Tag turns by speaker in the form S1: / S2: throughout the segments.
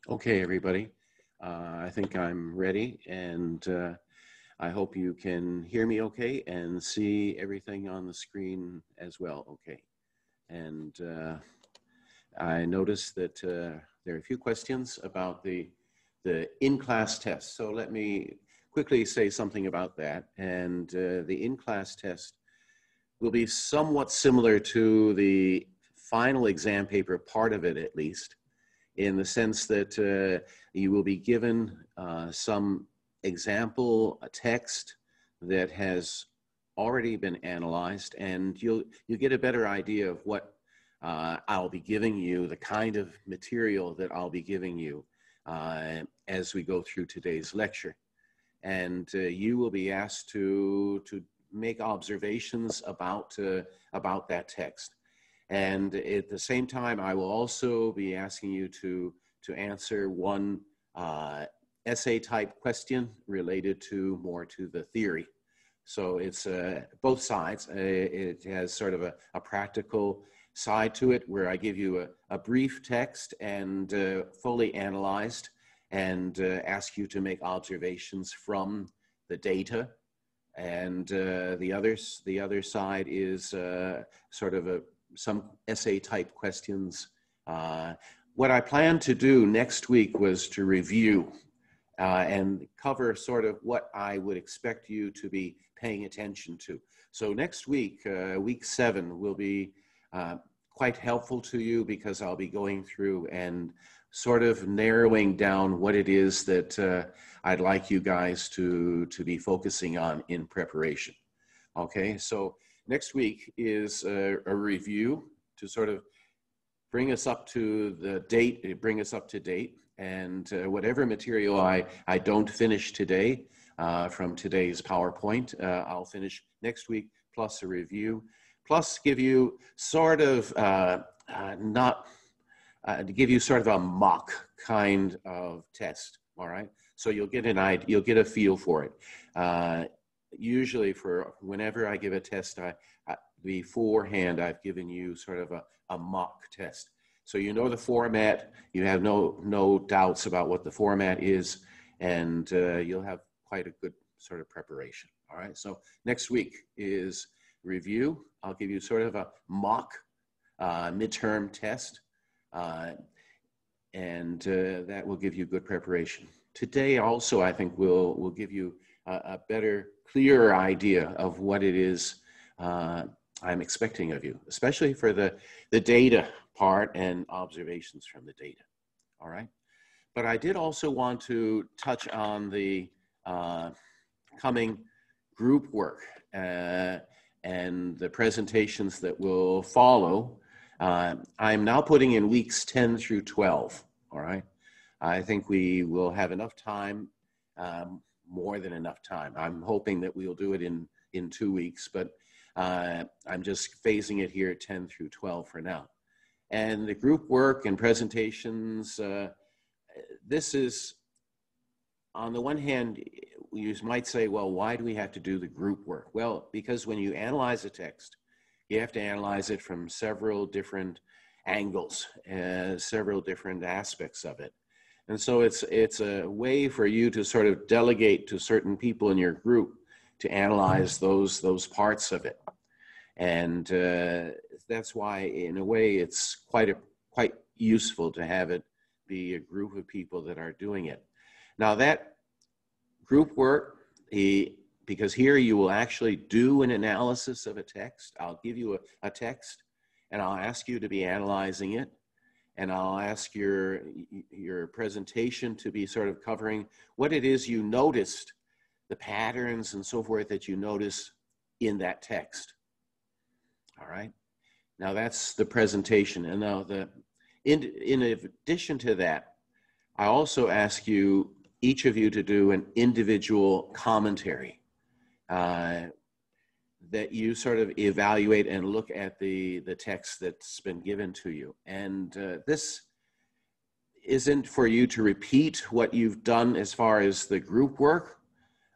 S1: Okay, everybody. I think I'm ready, and I hope you can hear me okay and see everything on the screen as well okay. And I noticed that there are a few questions about the in-class test. So let me quickly say something about that. And the in-class test will be somewhat similar to the final exam paper, part of it at least, in the sense that you will be given some example text that has already been analyzed, and you'll get a better idea of what I'll be giving you, the kind of material that I'll be giving you as we go through today's lecture. And you will be asked to make observations about that text. And at the same time, I will also be asking you to answer one essay type question related more to the theory. So it's both sides. It has sort of a practical side to it where I give you a brief text and fully analyzed and ask you to make observations from the data. And the other side is sort of some essay type questions. What I planned to do next week was to review and cover sort of what I would expect you to be paying attention to. So next week, week 7, will be quite helpful to you because I'll be going through and sort of narrowing down what it is that I'd like you guys to be focusing on in preparation. Okay, so next week is a review to sort of bring us up to the date, bring us up to date, and whatever material I don't finish today from today's PowerPoint, I'll finish next week, plus a review, plus give you sort of to give you sort of a mock kind of test. All right, so you'll get a feel for it. Usually, for whenever I give a test, beforehand I've given you sort of a mock test, so you know the format. You have no doubts about what the format is, and you'll have quite a good sort of preparation. All right, so next week is review. I'll give you sort of a mock midterm test. And that will give you good preparation. Today also, I think will give you a better, clearer idea of what it is I'm expecting of you, especially for the data part and observations from the data. All right. But I did also want to touch on the coming group work and the presentations that will follow. I'm now putting in weeks 10 through 12, all right? I think we will have enough time, more than enough time. I'm hoping that we'll do it in 2 weeks, but I'm just phasing it here 10 through 12 for now. And the group work and presentations, this is, on the one hand, you might say, well, why do we have to do the group work? Well, because when you analyze a text, you have to analyze it from several different angles, several different aspects of it. And so it's a way for you to sort of delegate to certain people in your group to analyze those parts of it. And that's why, in a way, it's quite useful to have it be a group of people that are doing it. Now that group work, because here you will actually do an analysis of a text. I'll give you a text and I'll ask you to be analyzing it. And I'll ask your presentation to be sort of covering what it is you noticed, the patterns and so forth that you notice in that text. All right. Now that's the presentation. And now in addition to that, I also ask you, each of you, to do an individual commentary. That you sort of evaluate and look at the text that's been given to you. And this isn't for you to repeat what you've done as far as the group work,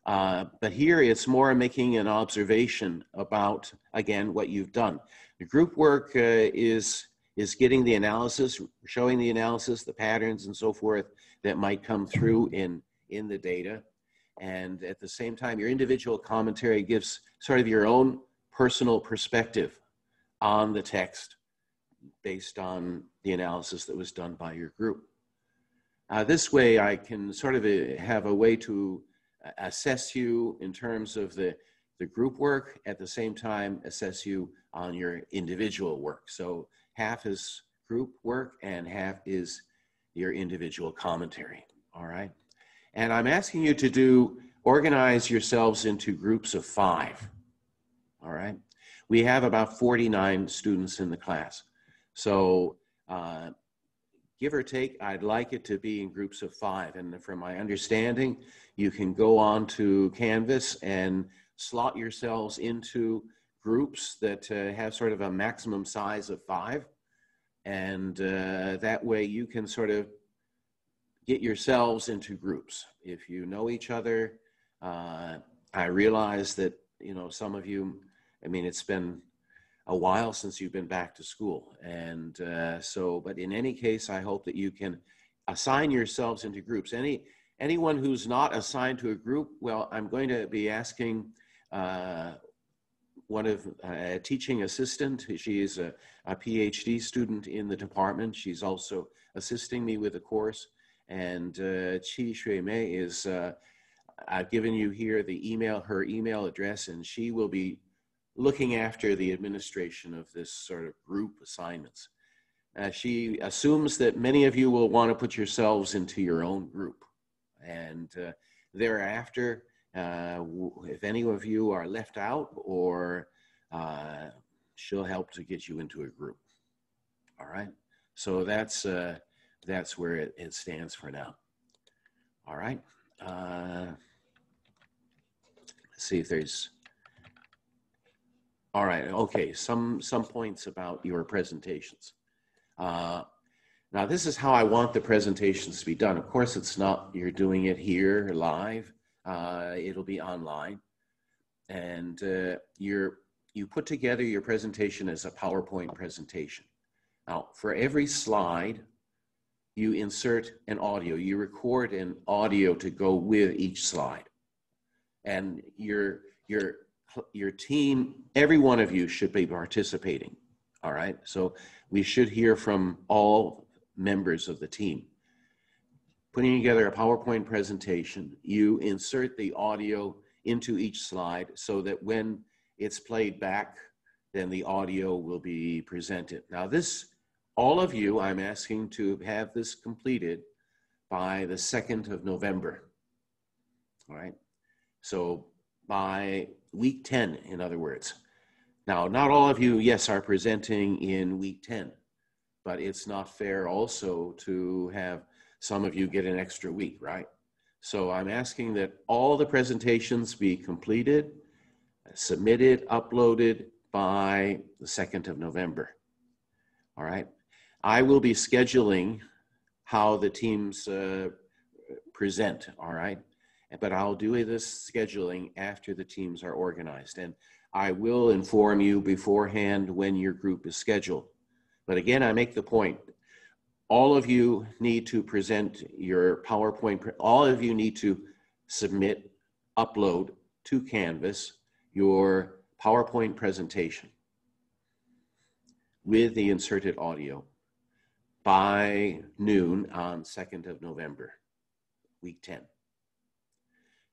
S1: but here it's more making an observation about, again, what you've done. The group work is is getting the analysis, showing the analysis, the patterns and so forth that might come through in the data. And at the same time, your individual commentary gives sort of your own personal perspective on the text based on the analysis that was done by your group. This way, I can sort of have a way to assess you in terms of the group work, at the same time assess you on your individual work. So half is group work and half is your individual commentary, all right? And I'm asking you to organize yourselves into groups of 5, all right? We have about 49 students in the class. So give or take, I'd like it to be in groups of 5. And from my understanding, you can go on to Canvas and slot yourselves into groups that have sort of a maximum size of 5. And that way you can sort of get yourselves into groups. If you know each other, I realize that, you know, some of you, I mean, it's been a while since you've been back to school. And but in any case, I hope that you can assign yourselves into groups. Anyone who's not assigned to a group, well, I'm going to be asking one of a teaching assistant. She is a PhD student in the department. She's also assisting me with the course. And Chi Shui Mei is, I've given you here her email address, and she will be looking after the administration of this sort of group assignments. She assumes that many of you will want to put yourselves into your own group. And thereafter, if any of you are left out, or she'll help to get you into a group. All right. So that's where it stands for now. All right. Let's see if there's. All right. Okay. Some points about your presentations. Now, this is how I want the presentations to be done. Of course, it's not you're doing it here live. It'll be online, and you put together your presentation as a PowerPoint presentation. Now, for every slide, you insert an audio. You record an audio to go with each slide, and your team, every one of you should be participating. All right, so we should hear from all members of the team. Putting together a PowerPoint presentation, you insert the audio into each slide so that when it's played back, then the audio will be presented. Now all of you, I'm asking to have this completed by the 2nd of November, all right? So by week 10, in other words. Now, not all of you, yes, are presenting in week 10, but it's not fair also to have some of you get an extra week, right? So I'm asking that all the presentations be completed, submitted, uploaded by the 2nd of November, all right? I will be scheduling how the teams present, all right? But I'll do this scheduling after the teams are organized. And I will inform you beforehand when your group is scheduled. But again, I make the point, all of you need to present your PowerPoint, all of you need to submit, upload to Canvas your PowerPoint presentation with the inserted audio by noon on 2nd of November, week 10.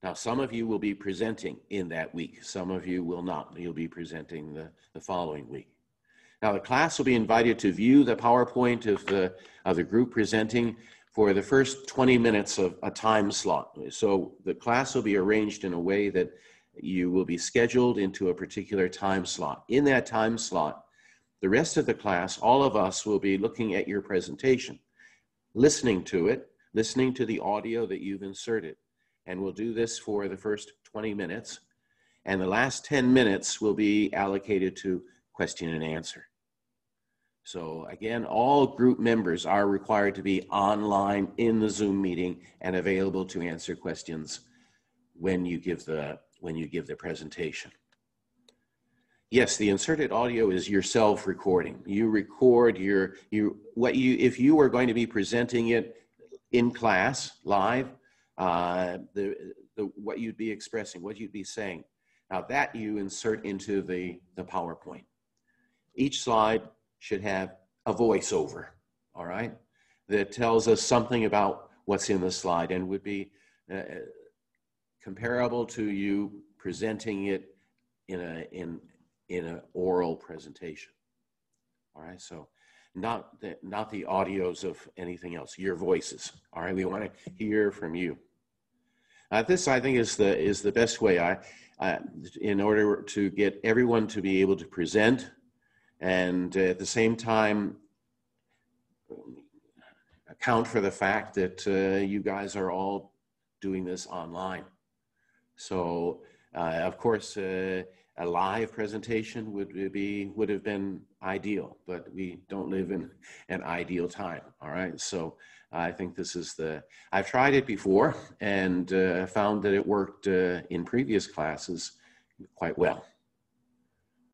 S1: Now, some of you will be presenting in that week. Some of you will not. You'll be presenting the following week. Now, the class will be invited to view the PowerPoint of the group presenting for the first 20 minutes of a time slot. So the class will be arranged in a way that you will be scheduled into a particular time slot. In that time slot, the rest of the class, all of us will be looking at your presentation, listening to it, listening to the audio that you've inserted. And we'll do this for the first 20 minutes. And the last 10 minutes will be allocated to question and answer. So again, all group members are required to be online in the Zoom meeting and available to answer questions when you give the presentation. Yes, the inserted audio is yourself recording. You record if you are going to be presenting it in class live, what you'd be expressing, what you'd be saying. Now that you insert into the PowerPoint. Each slide should have a voiceover, all right, that tells us something about what's in the slide and would be comparable to you presenting it in an oral presentation. All right, so not the audios of anything else, your voices. All right, we want to hear from you. This, I think, is the best way. In order to get everyone to be able to present, and at the same time account for the fact that you guys are all doing this online. So, of course, a live presentation would have been ideal, but we don't live in an ideal time. All right, so I think this is I've tried it before and found that it worked in previous classes quite well.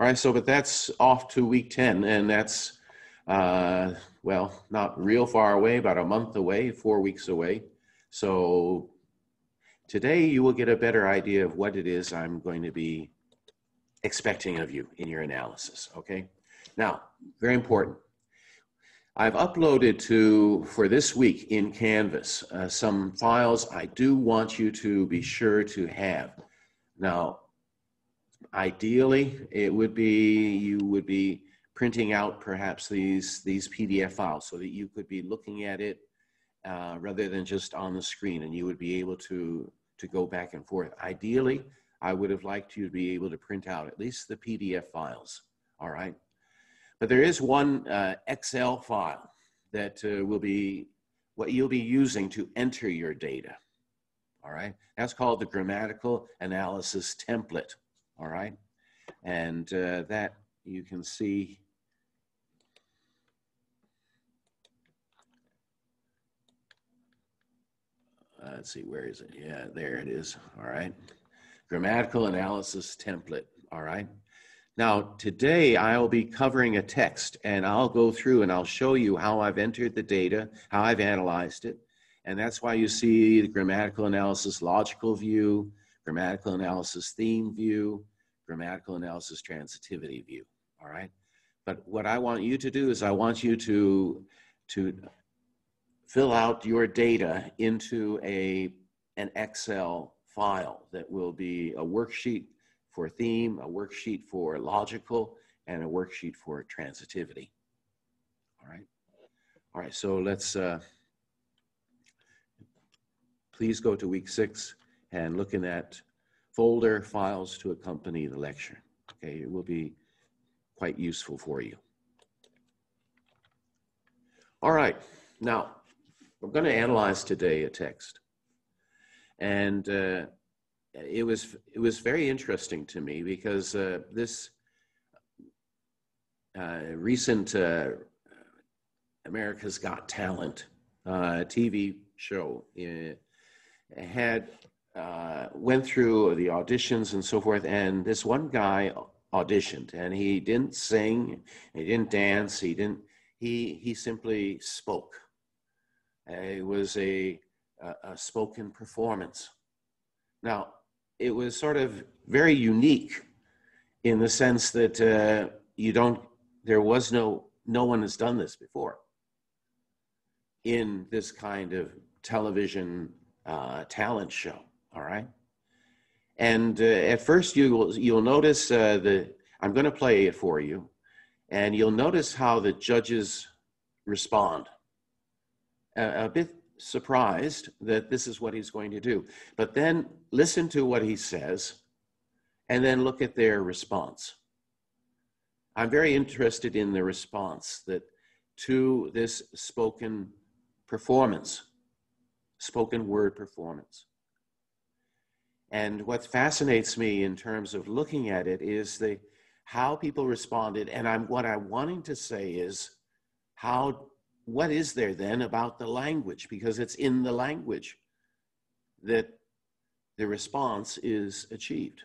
S1: All right, so but that's off to week 10, and that's well, not real far away, about a month away, 4 weeks away. So today you will get a better idea of what it is I'm going to be expecting of you in your analysis, okay? Now, very important. I've uploaded for this week in Canvas some files I do want you to be sure to have. Now, ideally, you would be printing out perhaps these PDF files so that you could be looking at it rather than just on the screen, and you would be able to go back and forth. Ideally, I would have liked you to be able to print out at least the PDF files, all right? But there is one Excel file that will be what you'll be using to enter your data, all right? That's called the grammatical analysis template, all right? And that you can see. Let's see, where is it? Yeah, there it is, all right? Grammatical analysis template, all right? Now, today I'll be covering a text, and I'll go through and I'll show you how I've entered the data, how I've analyzed it, and that's why you see the grammatical analysis logical view, grammatical analysis theme view, grammatical analysis transitivity view, all right? But what I want you to do is I want you to fill out your data into an Excel file that will be a worksheet for theme, a worksheet for logical, and a worksheet for transitivity. All right. All right, so let's please go to week 6 and look in that folder, files to accompany the lecture. Okay, it will be quite useful for you. All right, now we're going to analyze today a text. And it was very interesting to me because this recent America's Got Talent TV show went through the auditions and so forth, and this one guy auditioned, and he didn't sing, he didn't dance, he simply spoke. It was a spoken performance. Now, it was sort of very unique in the sense that no one has done this before in this kind of television talent show, all right? And at first you'll notice I'm going to play it for you, and you'll notice how the judges respond. A bit surprised that this is what he's going to do. But then listen to what he says and then look at their response. I'm very interested in the response to this spoken performance, spoken word performance. And what fascinates me in terms of looking at it is how people responded. And what I'm wanting to say is what is there then about the language? Because it's in the language that the response is achieved.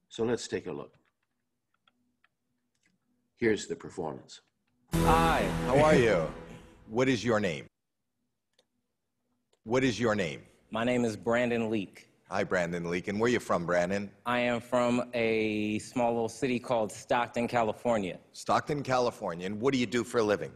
S1: So let's take a look. Here's the performance.
S2: Hi, how are you? What is your name? What is your name?
S3: My name is Brandon Leak.
S2: Hi, Brandon Leak. And where are you from, Brandon?
S3: I am from a small little city called Stockton, California.
S2: Stockton, California. And what do you do for a living?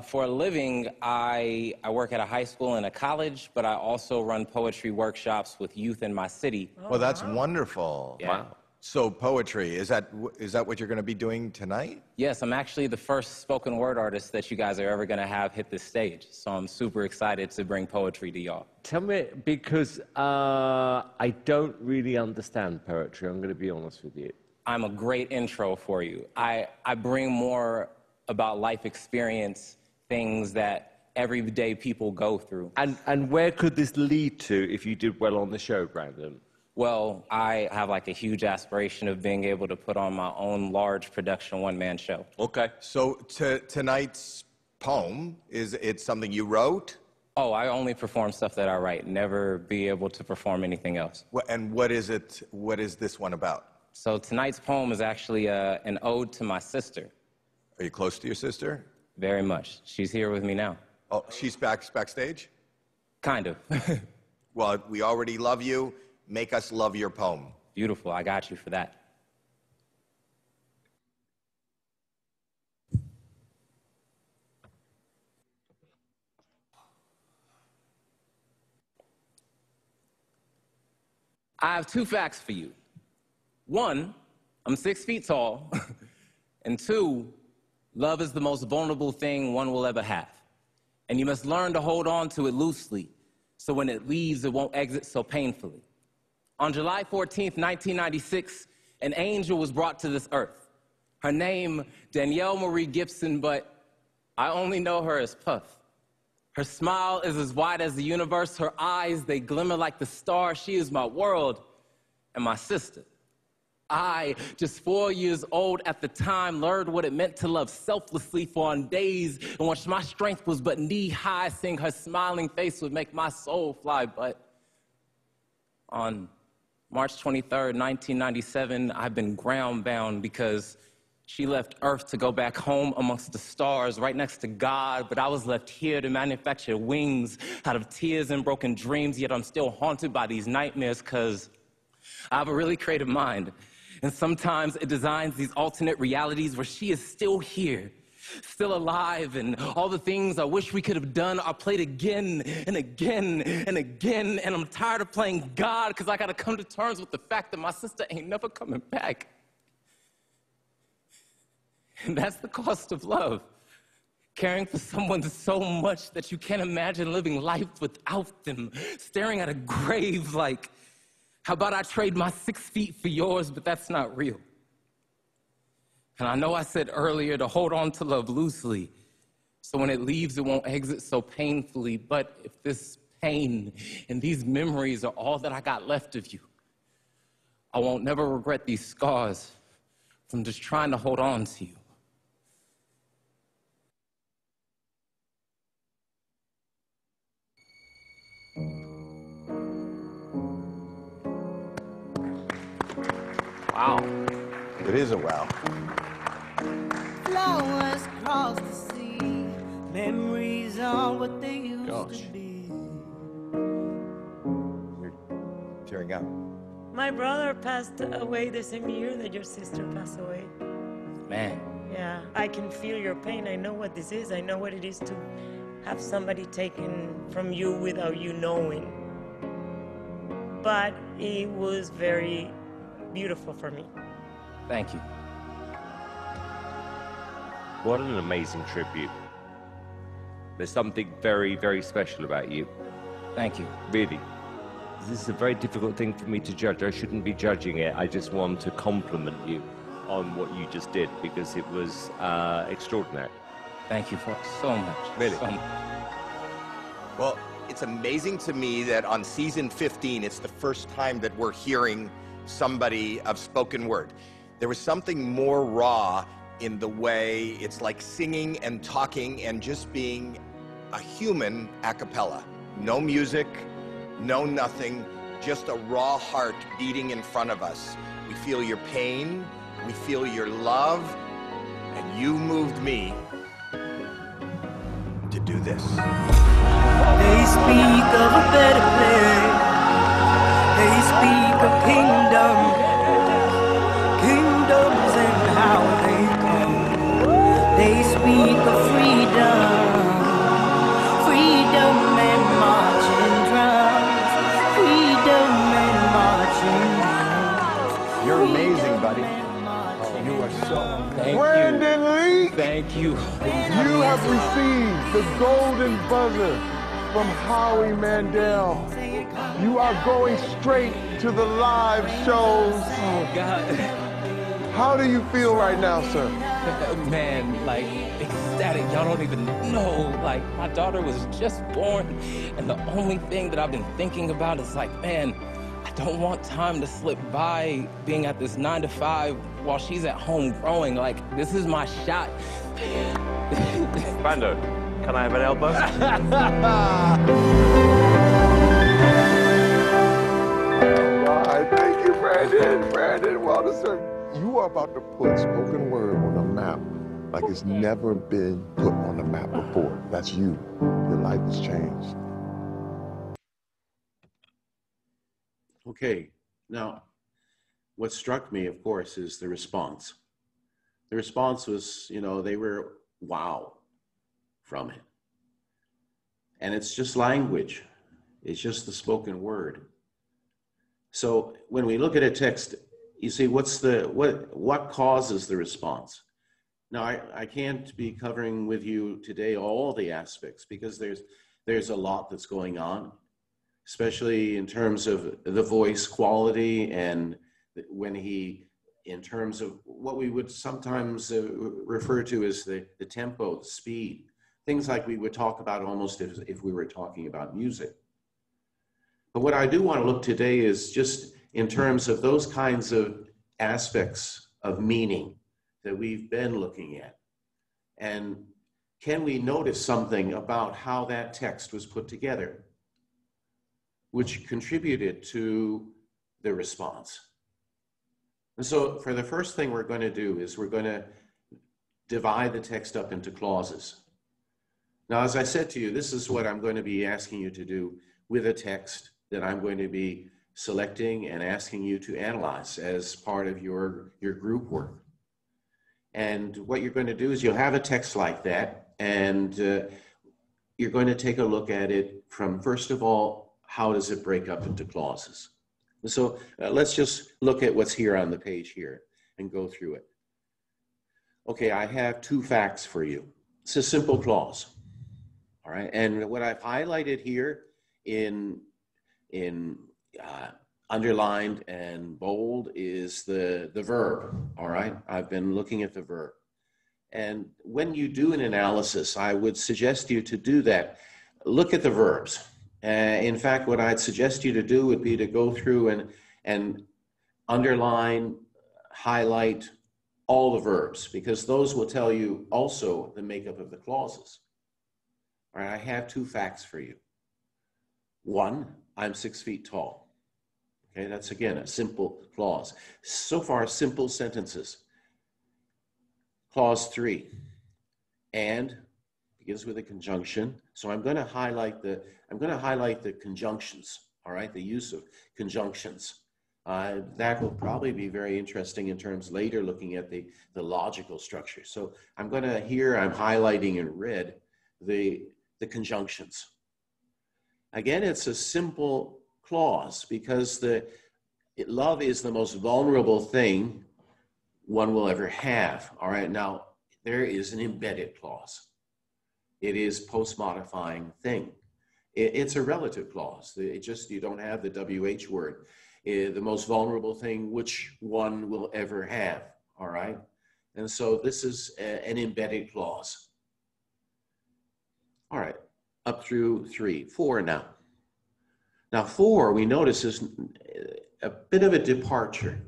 S3: For a living, I work at a high school and a college, but I also run poetry workshops with youth in my city.
S2: Well, that's wonderful.
S3: Yeah.
S2: Wow. So poetry, is that what you're going to be doing tonight?
S3: Yes, I'm actually the first spoken word artist that you guys are ever going to have hit this stage. So I'm super excited to bring poetry to y'all.
S4: Tell me, because I don't really understand poetry, I'm going to be honest with you.
S3: I'm a great intro for you. I bring more about life experience, things that everyday people go through.
S4: And where could this lead to if you did well on the show, Brandon?
S3: Well, I have like a huge aspiration of being able to put on my own large production one-man show.
S4: Okay.
S2: So tonight's poem, is it something you wrote?
S3: Oh, I only perform stuff that I write, never be able to perform anything else.
S2: And what is it? What is this one about?
S3: So tonight's poem is actually an ode to my sister.
S2: Are you close to your sister?
S3: Very much. She's here with me now.
S2: Oh, she's backstage?
S3: Kind of.
S2: Well, we already love you. Make us love your poem.
S3: Beautiful. I got you for that. I have two facts for you. One, I'm 6 feet tall. And two, love is the most vulnerable thing one will ever have. And you must learn to hold on to it loosely, so when it leaves, it won't exit so painfully. On July 14th, 1996, an angel was brought to this earth. Her name, Danielle Marie Gibson, but I only know her as Puff. Her smile is as wide as the universe. Her eyes, they glimmer like the stars. She is my world and my sister. I, just 4 years old at the time, learned what it meant to love selflessly, for on days in which my strength was but knee-high, seeing her smiling face would make my soul fly. But on March 23rd, 1997, I've been ground-bound because she left Earth to go back home amongst the stars, right next to God, but I was left here to manufacture wings out of tears and broken dreams, yet I'm still haunted by these nightmares because I have a really creative mind, and sometimes it designs these alternate realities where she is still here, still alive, and all the things I wish we could have done are played again and again and again, and I'm tired of playing God because I gotta come to terms with the fact that my sister ain't never coming back. And that's the cost of love. Caring for someone so much that you can't imagine living life without them, staring at a grave like, how about I trade my 6 feet for yours, but that's not real. And I know I said earlier to hold on to love loosely, so when it leaves, it won't exit so painfully. But if this pain and these memories are all that I got left of you, I won't never regret these scars from just trying to hold on to you.
S4: Wow.
S2: It is a wow.
S5: Flowers cross the sea, memories are what they used to be.
S2: You're tearing up.
S6: My brother passed away the same year that your sister passed away.
S3: Man.
S6: Yeah, I can feel your pain. I know what this is. I know what it is to have somebody taken from you without you knowing. But it was very beautiful for me.
S3: Thank you.
S4: What an amazing tribute. There's something very, very special about you.
S3: Thank you.
S4: Really. This is a very difficult thing for me to judge. I shouldn't be judging it. I just want to compliment you on what you just did because it was extraordinary.
S3: Thank you for so much.
S4: Really?
S3: So much.
S2: Well, it's amazing to me that on season 15, it's the first time that we're hearing somebody of spoken word. There was something more raw in the way it's like singing and talking and just being a human a cappella. No music, no nothing, just a raw heart beating in front of us. We feel your pain, we feel your love, And you moved me to do this.
S5: They speak of a better place. They speak of kingdoms and how they come. They speak of freedom and marching drums, freedom and marching drums.
S2: You're amazing, buddy. You are so
S3: Thank
S7: Brandon Lee,
S3: Thank you.
S7: you have received the golden buzzer from Howie Mandel. You are going straight to the live shows.
S3: Oh, God.
S7: How do you feel right now, sir?
S3: Man, like, ecstatic. Y'all don't even know. Like, my daughter was just born, and the only thing that I've been thinking about is like, man, I don't want time to slip by being at this 9 to 5 while she's at home growing. Like, this is my shot.
S4: Brando, can I have an elbow?
S7: All right, thank you, Brandon. Brandon, well deserved. You are about to put spoken word on the map like it's never been put on the map before. That's you. Your life has changed.
S1: Okay, now, what struck me, of course, is the response. The response was, you know, they were wow from it. And it's just language. It's just the spoken word. So when we look at a text, you see, what causes the response? Now, I can't be covering with you today all the aspects because there's a lot that's going on, especially in terms of the voice quality and when in terms of what we would sometimes refer to as the tempo, the speed, things like we would talk about almost if we were talking about music. But what I do want to look today is just in terms of those kinds of aspects of meaning that we've been looking at. And can we notice something about how that text was put together, which contributed to the response? And so for the first thing we're going to do is we're going to divide the text up into clauses. Now, as I said to you, this is what I'm going to be asking you to do with a text that I'm going to be selecting and asking you to analyze as part of your group work. And what you're going to do is you'll have a text like that, and you're going to take a look at it from, first of all, how does it break up into clauses? So let's just look at what's here on the page here and go through it. Okay, I have 2 facts for you. It's a simple clause, all right? And what I've highlighted here in underlined and bold is the verb, all right? I've been looking at the verb. And when you do an analysis, I would suggest you to do that. Look at the verbs. In fact, what I'd suggest you to do would be to go through and underline, highlight all the verbs, because those will tell you also the makeup of the clauses. All right, I have 2 facts for you. 1, I'm 6 feet tall. Okay, that's again a simple clause. So far, simple sentences. Clause 3, and begins with a conjunction. So I'm going to highlight the conjunctions. All right, the use of conjunctions. That will probably be very interesting in terms later looking at the logical structure. So I'm highlighting in red the conjunctions. Again, it's a simple clause because love is the most vulnerable thing one will ever have. All right, now there is an embedded clause. It is post-modifying thing. It's a relative clause. You don't have the WH word. The most vulnerable thing which one will ever have, all right? And so this is an embedded clause. All right, up through 3. 4 now. Now 4, we notice, is a bit of a departure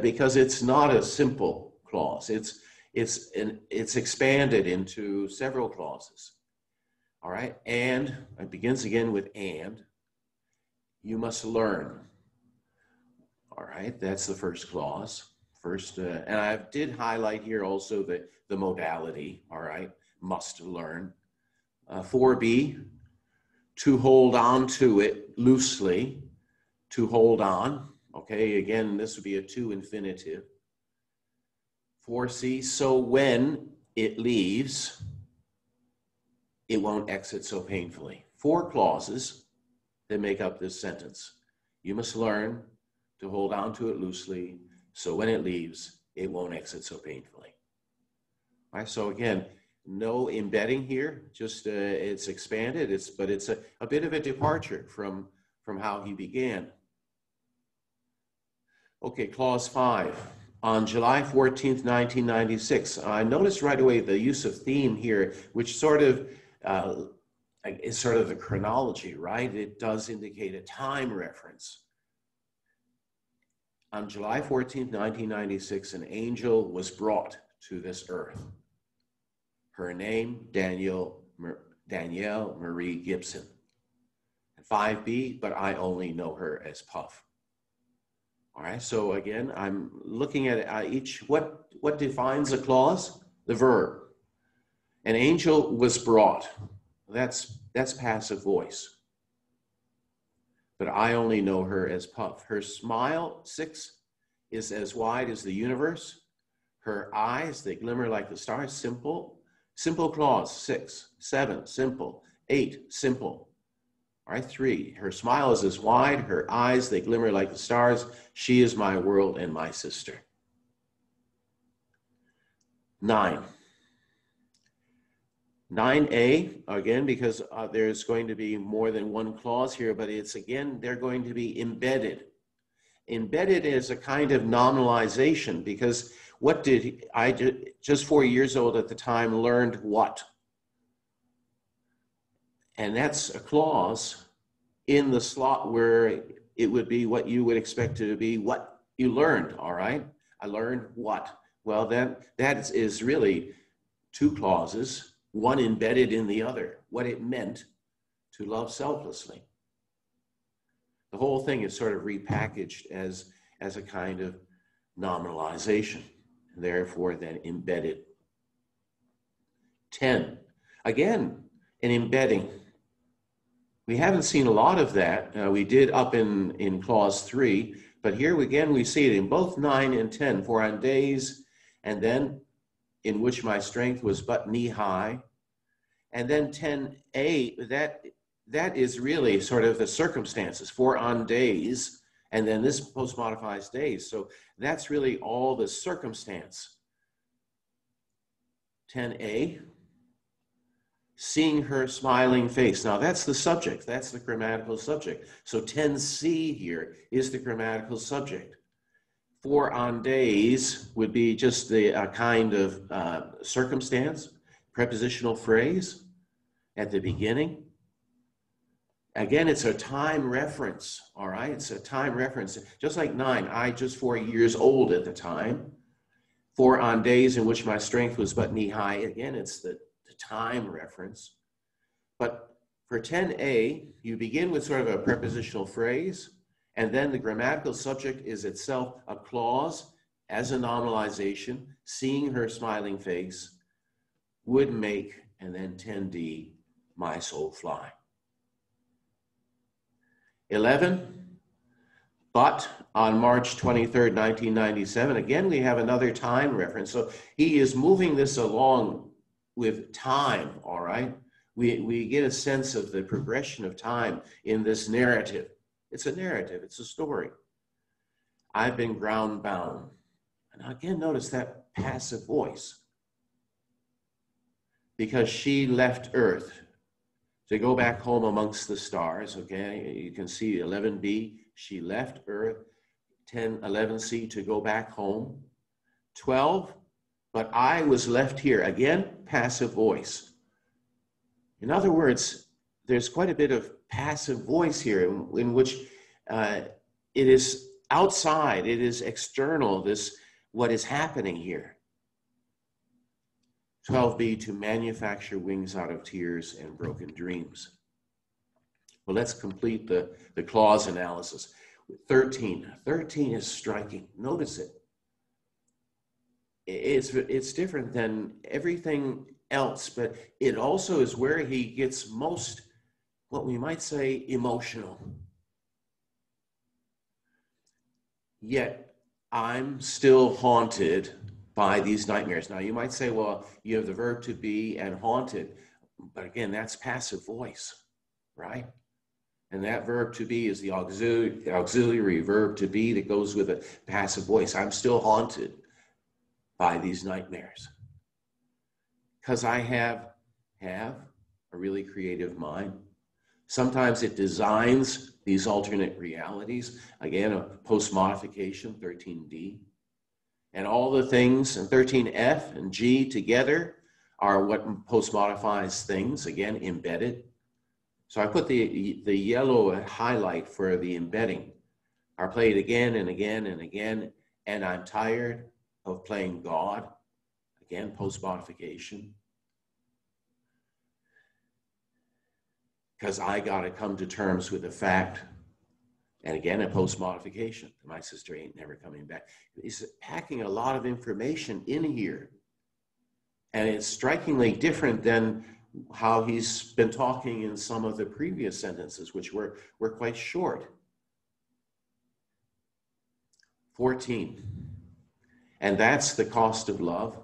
S1: because it's not a simple clause. It's expanded into several clauses. All right, and it begins again with and. You must learn. All right, that's the first clause. First, and I did highlight here also the modality, all right, must learn. 4B, to hold on to it loosely, to hold on. Okay, again, this would be a to infinitive. 4C, so when it leaves, it won't exit so painfully. 4 clauses that make up this sentence. You must learn to hold on to it loosely, so when it leaves, it won't exit so painfully. All right, so again, no embedding here, just it's expanded, but it's a bit of a departure from how he began. Okay, clause 5. On July 14th, 1996, I noticed right away the use of theme here, which sort of is sort of the chronology, right? It does indicate a time reference. On July 14th, 1996, an angel was brought to this earth. Her name, Danielle Marie Gibson. 5B, but I only know her as Puff. All right, so again, I'm looking at each, what defines a clause? The verb. An angel was brought. That's passive voice. But I only know her as Puff. Her smile, 6, is as wide as the universe. Her eyes, they glimmer like the stars. Simple. Simple clause, 6. 7, simple. 8, simple. All right, 3, her smile is as wide. Her eyes, they glimmer like the stars. She is my world and my sister. 9. 9A, again, because there's going to be more than one clause here, but it's again, they're going to be embedded. Embedded is a kind of nominalization, because what did I, just 4 years old at the time, learned what? And that's a clause in the slot where it would be what you would expect to be what you learned, all right? I learned what? Well, that is really 2 clauses, one embedded in the other, what it meant to love selflessly. The whole thing is sort of repackaged as a kind of nominalization, therefore then embedded. 10, again, an embedding. We haven't seen a lot of that. We did up in clause 3, but here again we see it in both 9 and 10. For on days, and then in which my strength was but knee high. And then 10A, that is really sort of the circumstances. For on days, and then this post modifies days. So that's really all the circumstance. 10A, seeing her smiling face. Now that's the subject, that's the grammatical subject. So 10C here is the grammatical subject. For on days would be just the kind of circumstance, prepositional phrase at the beginning. Again, it's a time reference, all right? It's a time reference. Just like 9, I just 4 years old at the time. For on days in which my strength was but knee high. Again, it's the time reference. But for 10A, you begin with sort of a prepositional phrase, and then the grammatical subject is itself a clause as a nominalization, seeing her smiling face, would make, and then 10D, my soul fly. 11, but on March 23rd, 1997, again, we have another time reference. So he is moving this along with time, all right? We get a sense of the progression of time in this narrative. It's a narrative, it's a story. I've been ground bound. And again, notice that passive voice. Because she left Earth to go back home amongst the stars, okay? You can see 11B, she left Earth. 11C, to go back home. 12, but I was left here. Again, passive voice. In other words, there's quite a bit of passive voice here in which it is outside, it is external, what is happening here. 12B, to manufacture wings out of tears and broken dreams. Well, let's complete the clause analysis. 13 is striking. Notice it. it's different than everything else, but it also is where he gets most, what we might say, emotional. Yet I'm still haunted by these nightmares. Now you might say, well, you have the verb to be and haunted, but again, that's passive voice, right? And that verb to be is the auxiliary verb to be that goes with a passive voice. I'm still haunted by these nightmares because I have a really creative mind. Sometimes it designs these alternate realities. Again, a post-modification, 13D. And all the things, and 13F and G together are what post-modifies things, again, embedded. So I put the yellow highlight for the embedding. I play it again and again and again, and I'm tired of playing God. Again, post-modification. Because I got to come to terms with the fact, and again, a post-modification. My sister ain't never coming back. He's packing a lot of information in here. And it's strikingly different than how he's been talking in some of the previous sentences, which were quite short. 14. And that's the cost of love.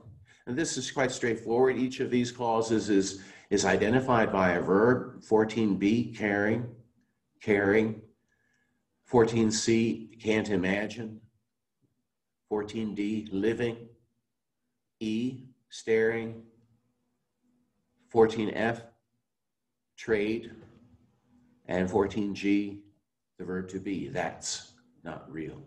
S1: And this is quite straightforward. Each of these clauses is identified by a verb. 14B, caring. 14C, can't imagine. 14D, living. E, staring. 14F, trade. And 14G, the verb to be. That's not real.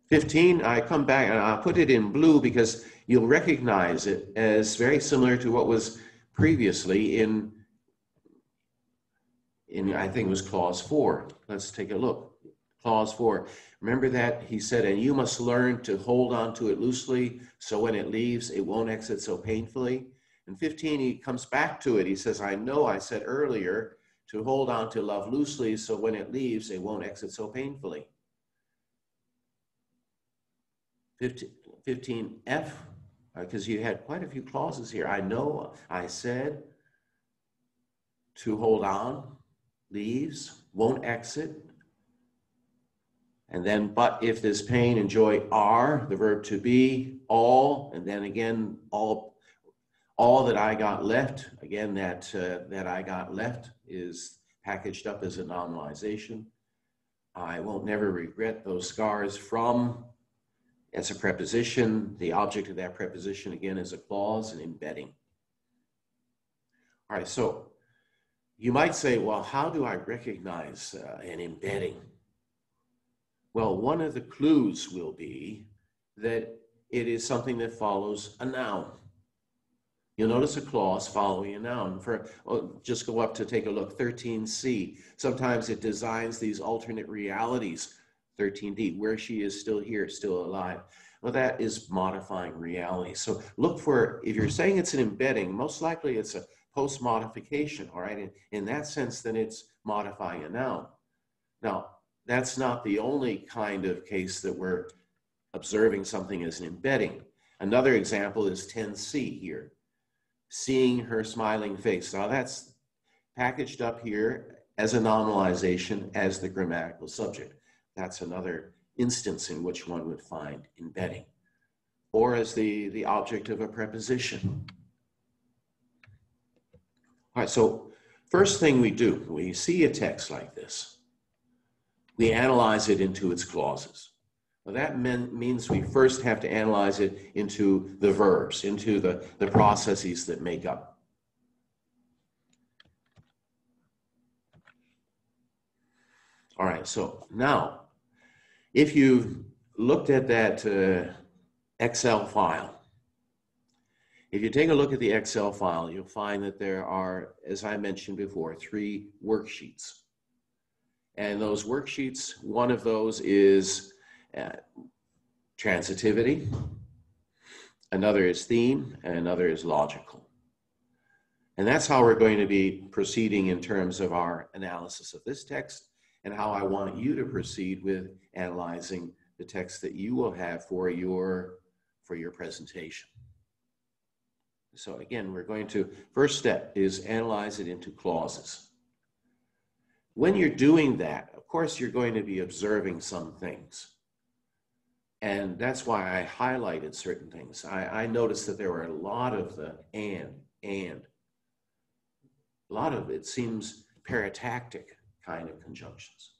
S1: 15, I come back and I'll put it in blue because you'll recognize it as very similar to what was previously in I think it was clause 4. Let's take a look. Clause 4. Remember that he said, and you must learn to hold on to it loosely so when it leaves, it won't exit so painfully. In 15, he comes back to it. He says, I know I said earlier to hold on to love loosely so when it leaves, it won't exit so painfully. 15F, because you had quite a few clauses here. I know I said to hold on, leaves, won't exit. And then, but if this pain and joy are, the verb to be, all, and then again, all that I got left, again, that I got left is packaged up as a nominalization. I won't never regret those scars from, as a preposition. The object of that preposition, again, is a clause, an embedding. All right, so you might say, well, how do I recognize an embedding? Well, one of the clues will be that it is something that follows a noun. You'll notice a clause following a noun. Just go up to take a look, 13C. Sometimes it designs these alternate realities. 13D, where she is still here, still alive. Well, that is modifying reality. So look for, if you're saying it's an embedding, most likely it's a post-modification, all right? In that sense, then it's modifying a noun. Now, that's not the only kind of case that we're observing something as an embedding. Another example is 10C here, seeing her smiling face. Now that's packaged up here as a nominalization as the grammatical subject. That's another instance in which one would find embedding, or as the object of a preposition. All right, so first thing we do, we see a text like this, we analyze it into its clauses. Well, that means we first have to analyze it into the verbs, into the processes that make up. All right, so now, if you've looked at that Excel file, if you take a look at the Excel file, you'll find that there are, as I mentioned before, 3 worksheets. And those worksheets, one of those is transitivity, another is theme, and another is logical. And that's how we're going to be proceeding in terms of our analysis of this text and how I want you to proceed with analyzing the text that you will have for your presentation. So again, we're going to, first step is analyze it into clauses. When you're doing that, of course, you're going to be observing some things. And that's why I highlighted certain things. I noticed that there were a lot of the and. A lot of it seems paratactic kind of conjunctions.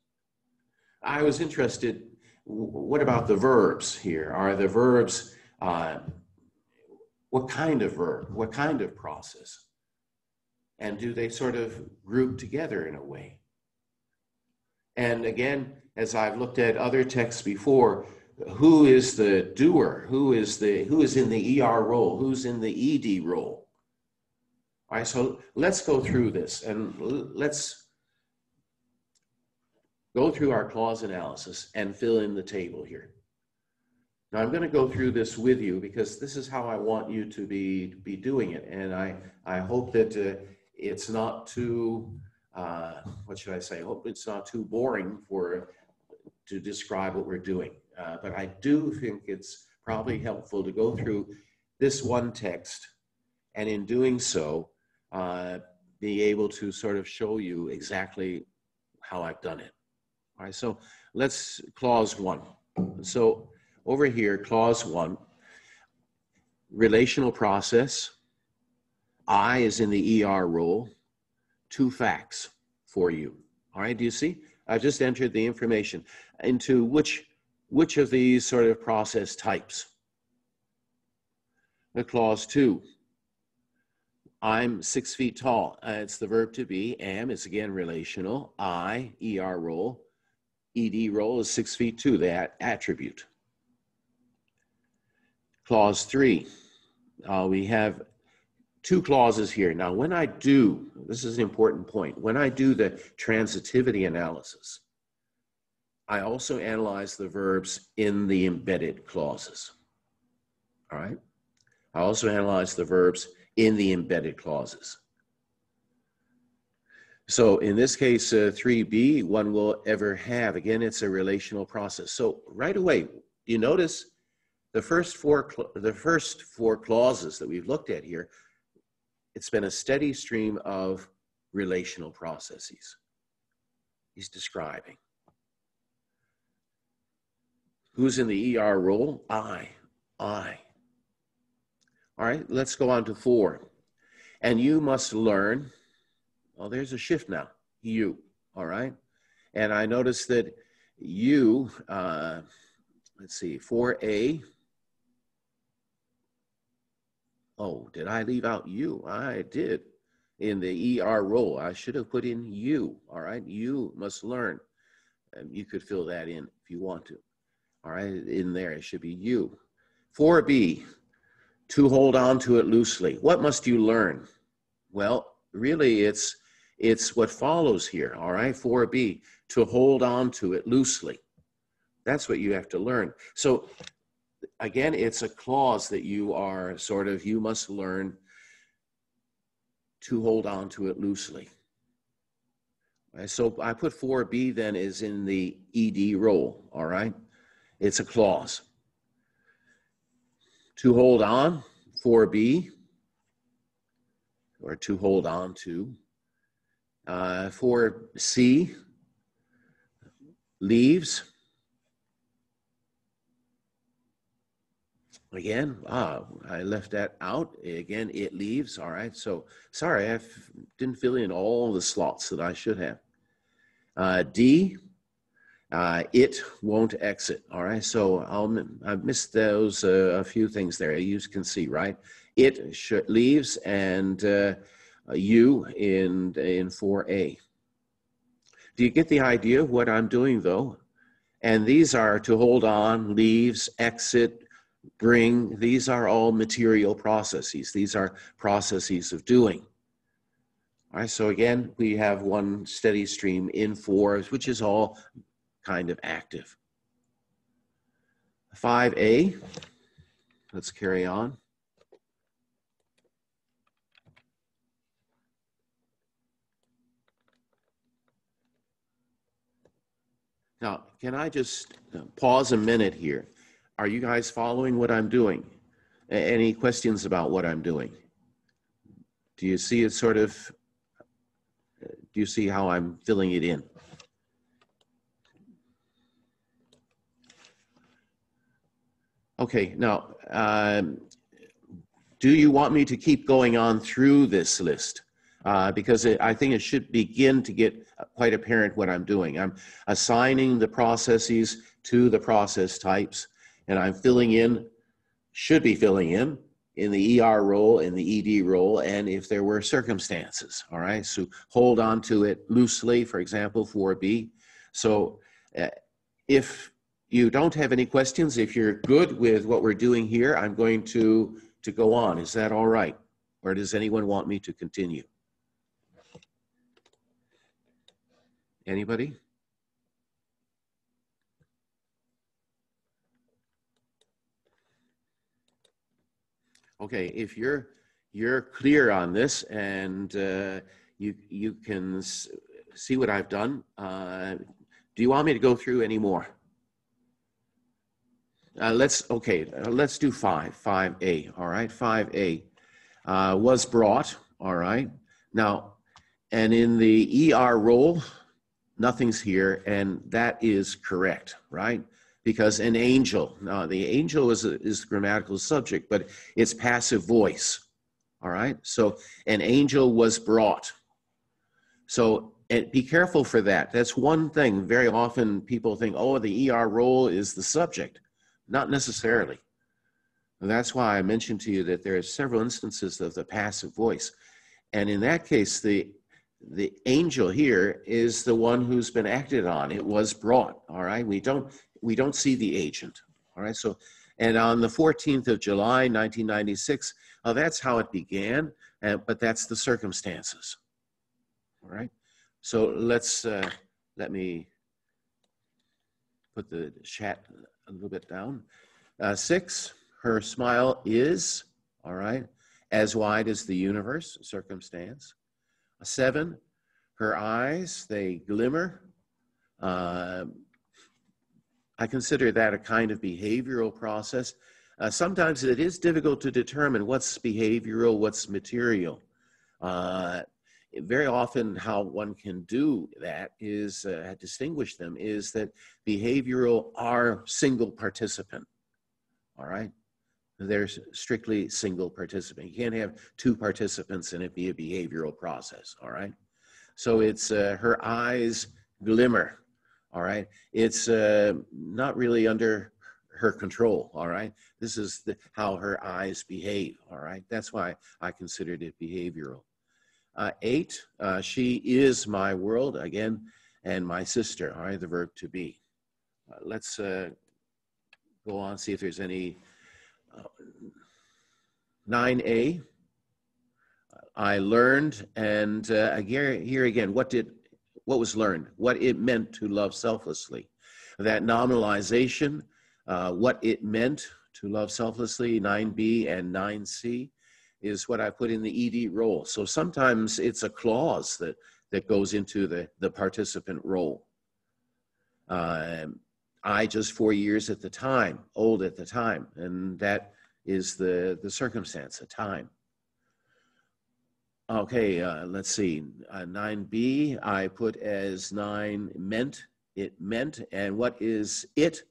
S1: I was interested, what about the verbs here? Are the verbs, what kind of verb? What kind of process? And do they sort of group together in a way? And again, as I've looked at other texts before, who is the doer? Who is in the ER role? Who's in the ED role? All right, so let's go through this and let's go through our clause analysis and fill in the table here. Now I'm going to go through this with you because this is how I want you to be doing it, and I hope that it's not too what should I say? I hope it's not too boring to describe what we're doing. But I do think it's probably helpful to go through this one text, and in doing so, be able to sort of show you exactly how I've done it. All right, so let's clause 1. So over here, clause 1, relational process. I is in the ER role. 2 facts for you. All right, do you see? I've just entered the information into which of these sort of process types. The clause 2. I'm 6 feet tall. It's the verb to be. Am is again relational. I, ER role. ED role is 6 feet 2, that attribute. Clause 3. We have 2 clauses here. Now, when I do, this is an important point, when I do the transitivity analysis, I also analyze the verbs in the embedded clauses. All right? I also analyze the verbs in the embedded clauses. So in this case, 3b, one will ever have. Again, it's a relational process. So right away, you notice the first four clauses that we've looked at here, it's been a steady stream of relational processes. He's describing. Who's in the ER role? I. All right, let's go on to 4. And you must learn, well, there's a shift now, you, all right? And I noticed that you, let's see, 4a, oh, did I leave out you? I did. In the ER role, I should have put in you, all right? You must learn. And you could fill that in if you want to. All right, in there, it should be you. 4b, to hold on to it loosely. What must you learn? Well, really, it's what follows here, all right? 4b, to hold on to it loosely. That's what you have to learn. So again, it's a clause that you are sort of, you must learn to hold on to it loosely. Right, so I put 4b then is in the ED role, all right? It's a clause. To hold on, 4b, or to hold on to. 4c, leaves. Again, I left that out. Again, it leaves. All right. So sorry, I didn't fill in all the slots that I should have. D, it won't exit. All right. So I missed those a few things there. You can see, right? It leaves, and you in 4a. Do you get the idea of what I'm doing, though? And these are to hold on, leaves, exit, bring. These are all material processes. These are processes of doing. All right, so again, we have one steady stream in 4, which is all kind of active. 5a, let's carry on. Now, can I just pause a minute here? Are you guys following what I'm doing? Any questions about what I'm doing? Do you see it sort of, do you see how I'm filling it in? Okay, now, do you want me to keep going on through this list? Because I think it should begin to get quite apparent what I'm doing. I'm assigning the processes to the process types, and I'm filling in, should be filling in the ER role, in the ED role, and if there were circumstances, all right? So hold on to it loosely, for example, 4B. So if you don't have any questions, if you're good with what we're doing here, I'm going to go on. Is that all right? Or does anyone want me to continue? Anybody? Okay, if you're clear on this and you can see what I've done, do you want me to go through any more? Let's do 5A, all right? 5A was brought, all right? Now, and in the ER role, nothing's here, and that is correct, right? Because an angel, now the angel is the grammatical subject, but it's passive voice, all right? So an angel was brought. So and be careful for that. That's one thing. Very often people think, oh, the ER role is the subject. Not necessarily. And that's why I mentioned to you that there are several instances of the passive voice. And in that case, the angel here is the one who's been acted on. It was brought, all right? We don't see the agent, all right? So, and on the 14th of July, 1996, that's how it began, but that's the circumstances, all right? So let me put the chat a little bit down. 6, her smile is, all right, as wide as the universe, circumstance. 7, her eyes, they glimmer. I consider that a kind of behavioral process. Sometimes it is difficult to determine what's behavioral, what's material. Very often how one can do that is, distinguish them, is that behavioral are single participant, all right? They're strictly single participant. You can't have 2 participants and it be a behavioral process, all right? So it's her eyes glimmer, all right? It's not really under her control, all right? This is how her eyes behave, all right? That's why I considered it behavioral. 8, she is my world, again, and my sister, all right, the verb to be. Let's go on, see if there's any. 9A, I learned, and here again, what was learned? What it meant to love selflessly. That nominalization, what it meant to love selflessly, 9B and 9C, is what I put in the ED role. So sometimes it's a clause that goes into the participant role. I just 4 years at the time, old at the time, and that is the circumstance, the time. Okay, let's see, 9B, I put as 9 meant, it meant, and what is it?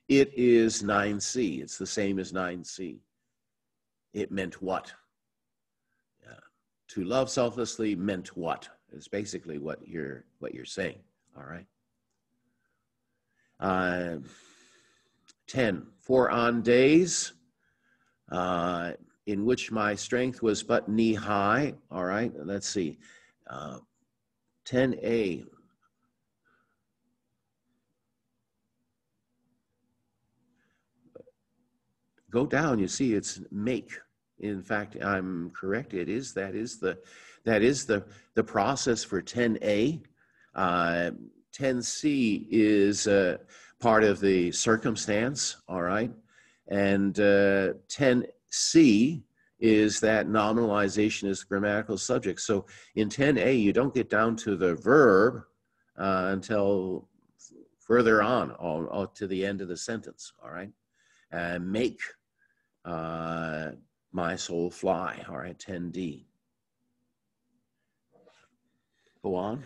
S1: It is 9C, it's the same as 9C. It meant what? To love selflessly meant what? It's basically what you're saying, all right? 10, for on days in which my strength was but knee high, all right, let's see, 10A. Go down, you see it's make. In fact, I'm correct, that is the process for 10A. 10C is part of the circumstance, all right? And 10C is that nominalization is the grammatical subject. So in 10A, you don't get down to the verb until further on to the end of the sentence, all right? Make my soul fly, all right, 10D. Go on.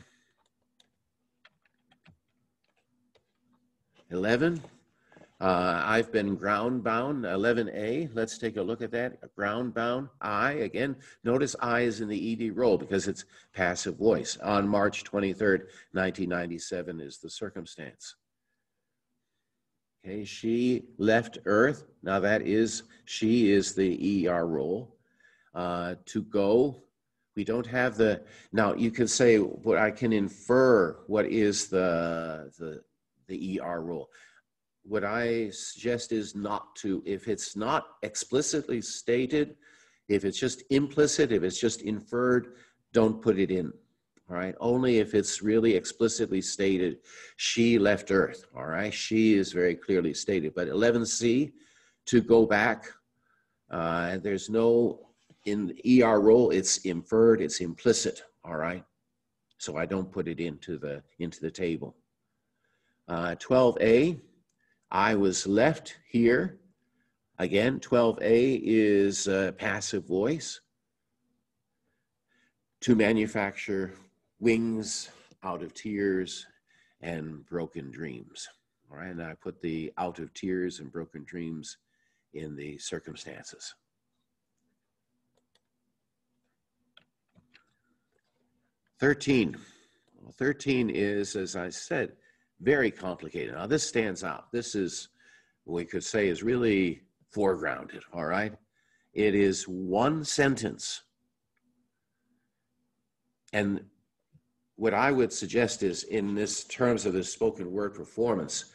S1: 11, I've been ground bound. 11A, let's take a look at that. Ground bound, I, again, notice I is in the ED role because it's passive voice. On March 23rd, 1997 is the circumstance. Okay, she left Earth. Now that is, she is the ER role. To go, we don't have the, now you could say, what I can infer what is the ER role. What I suggest is not to, if it's not explicitly stated, if it's just implicit, if it's just inferred, don't put it in, all right? Only if it's really explicitly stated, she left Earth, all right? She is very clearly stated, but 11C, to go back, there's no, in the ER role, it's inferred, it's implicit, all right? So I don't put it into the table. 12A, I was left here. Again, 12A is passive voice. To manufacture wings out of tears and broken dreams. All right, and I put the out of tears and broken dreams in the circumstances. Well, 13 is, as I said, very complicated. Now this stands out. This is, we could say, is really foregrounded, all right? It is one sentence. And what I would suggest is, in this terms of the spoken word performance,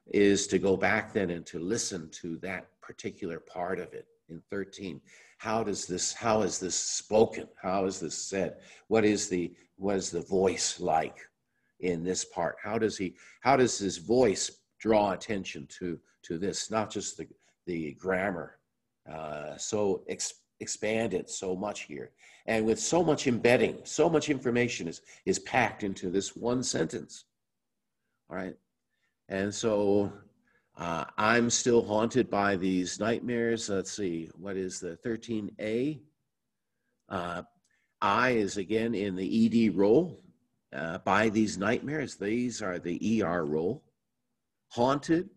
S1: is to go back then and to listen to that particular part of it in 13. How is this spoken? How is this said? What is the voice like in this part? How does his voice draw attention to this? Not just the grammar, so expanded so much here, and with so much embedding, so much information is packed into this one sentence. All right, and so I'm still haunted by these nightmares. Let's see, what is the 13A? I is again in the ED role. By these nightmares, these are the ER role. Haunted,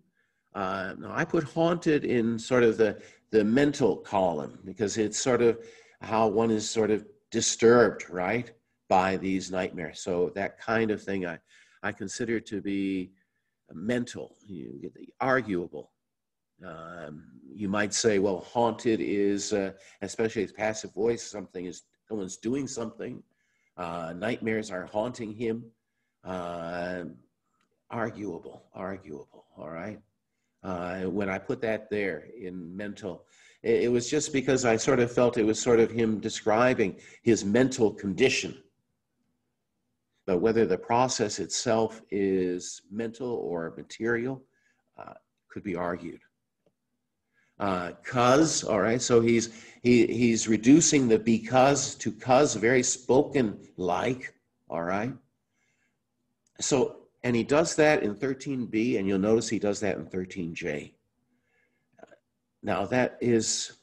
S1: now I put haunted in sort of the mental column because it's sort of how one is sort of disturbed, right, by these nightmares. So that kind of thing I consider to be mental, you get the arguable. You might say, well, haunted is, especially as passive voice, someone's doing something. Nightmares are haunting him. Arguable, all right? When I put that there in mental, it was just because I sort of felt it was sort of him describing his mental condition. But whether the process itself is mental or material could be argued. 'Cause, all right, so he's reducing the because to 'cause, very spoken like, all right? So, and he does that in 13B, and you'll notice he does that in 13J. Now that is,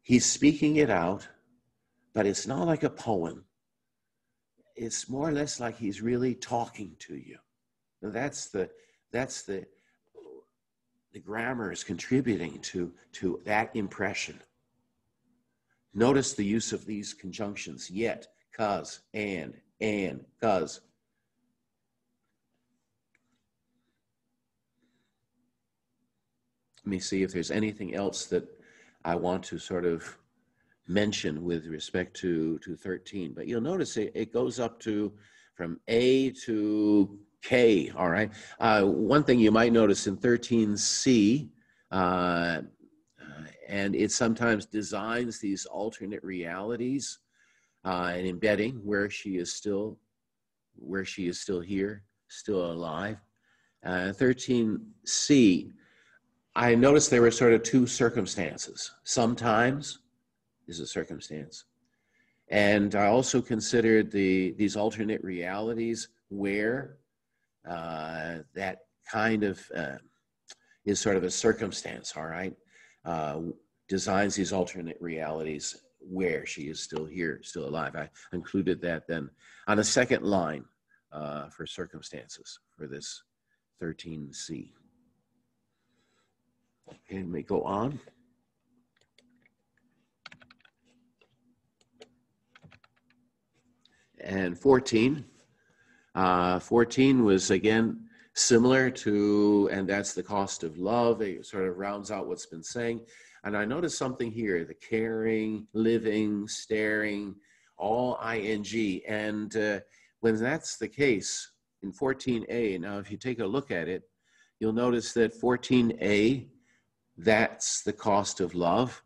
S1: he's speaking it out, but it's not like a poem. It's more or less like he's really talking to you. Now that's the grammar is contributing to that impression. Notice the use of these conjunctions, yet, 'cause, and, 'cause. Let me see if there's anything else that I want to sort of mention with respect to 13. But you'll notice it goes up to from A to K, all right? One thing you might notice in 13C, and it sometimes designs these alternate realities and embedding where she is still here, still alive. 13C, I noticed there were sort of two circumstances. Sometimes is a circumstance. And I also considered these alternate realities where that kind of is sort of a circumstance, all right? Designs these alternate realities where she is still here, still alive. I included that then on a second line for circumstances for this 13C. Okay, let me go on. And 14. 14 was, again, similar to, and that's the cost of love. It sort of rounds out what's been saying. And I noticed something here, the caring, living, staring, all ing. And when that's the case in 14a, now if you take a look at it, you'll notice that 14a, that's the cost of love.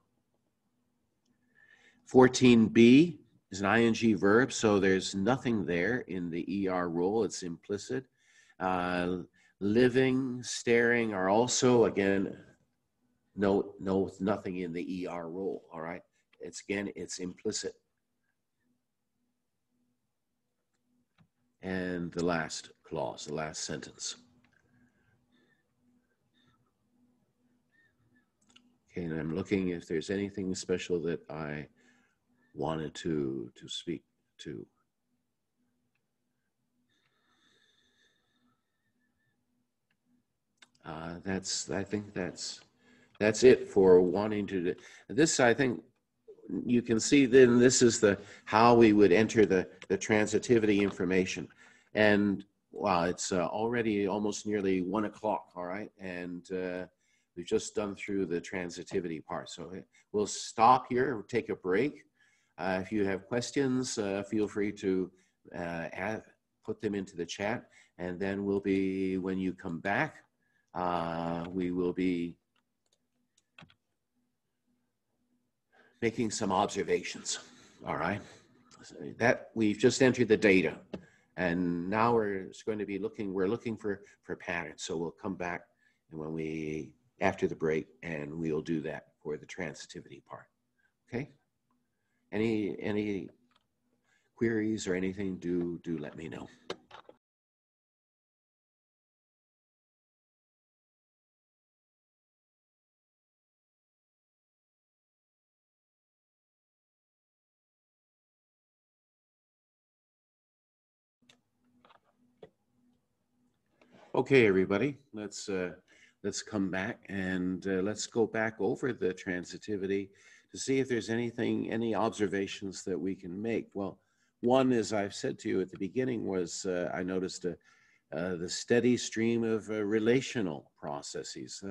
S1: 14b is an ing verb, so there's nothing there in the ER rule, it's implicit. Living, staring are also, again, nothing in the ER rule, all right? It's implicit. And the last clause, the last sentence. Okay, and I'm looking if there's anything special that I wanted to speak to. I think that's it for wanting to. This, I think, you can see then this is how we would enter the transitivity information. And wow, it's already almost nearly 1 o'clock, all right? And we've just done through the transitivity part. So we'll stop here, take a break. If you have questions, feel free to put them into the chat. And then we'll be, when you come back, we will be making some observations, all right? That we've just entered the data, and now we're going to be looking for patterns. So we'll come back and after the break, and we'll do that for the transitivity part, okay? Any queries or anything, do let me know. Okay, everybody, let's come back and let's go back over the transitivity to see if there's any observations that we can make. Well, one, as I've said to you at the beginning, was I noticed the steady stream of relational processes.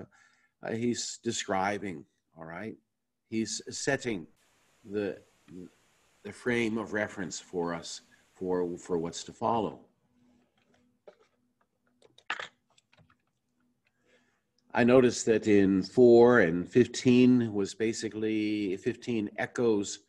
S1: He's describing, all right? He's setting the frame of reference for us for what's to follow. I noticed that in 4 and 15 was basically 15 echoes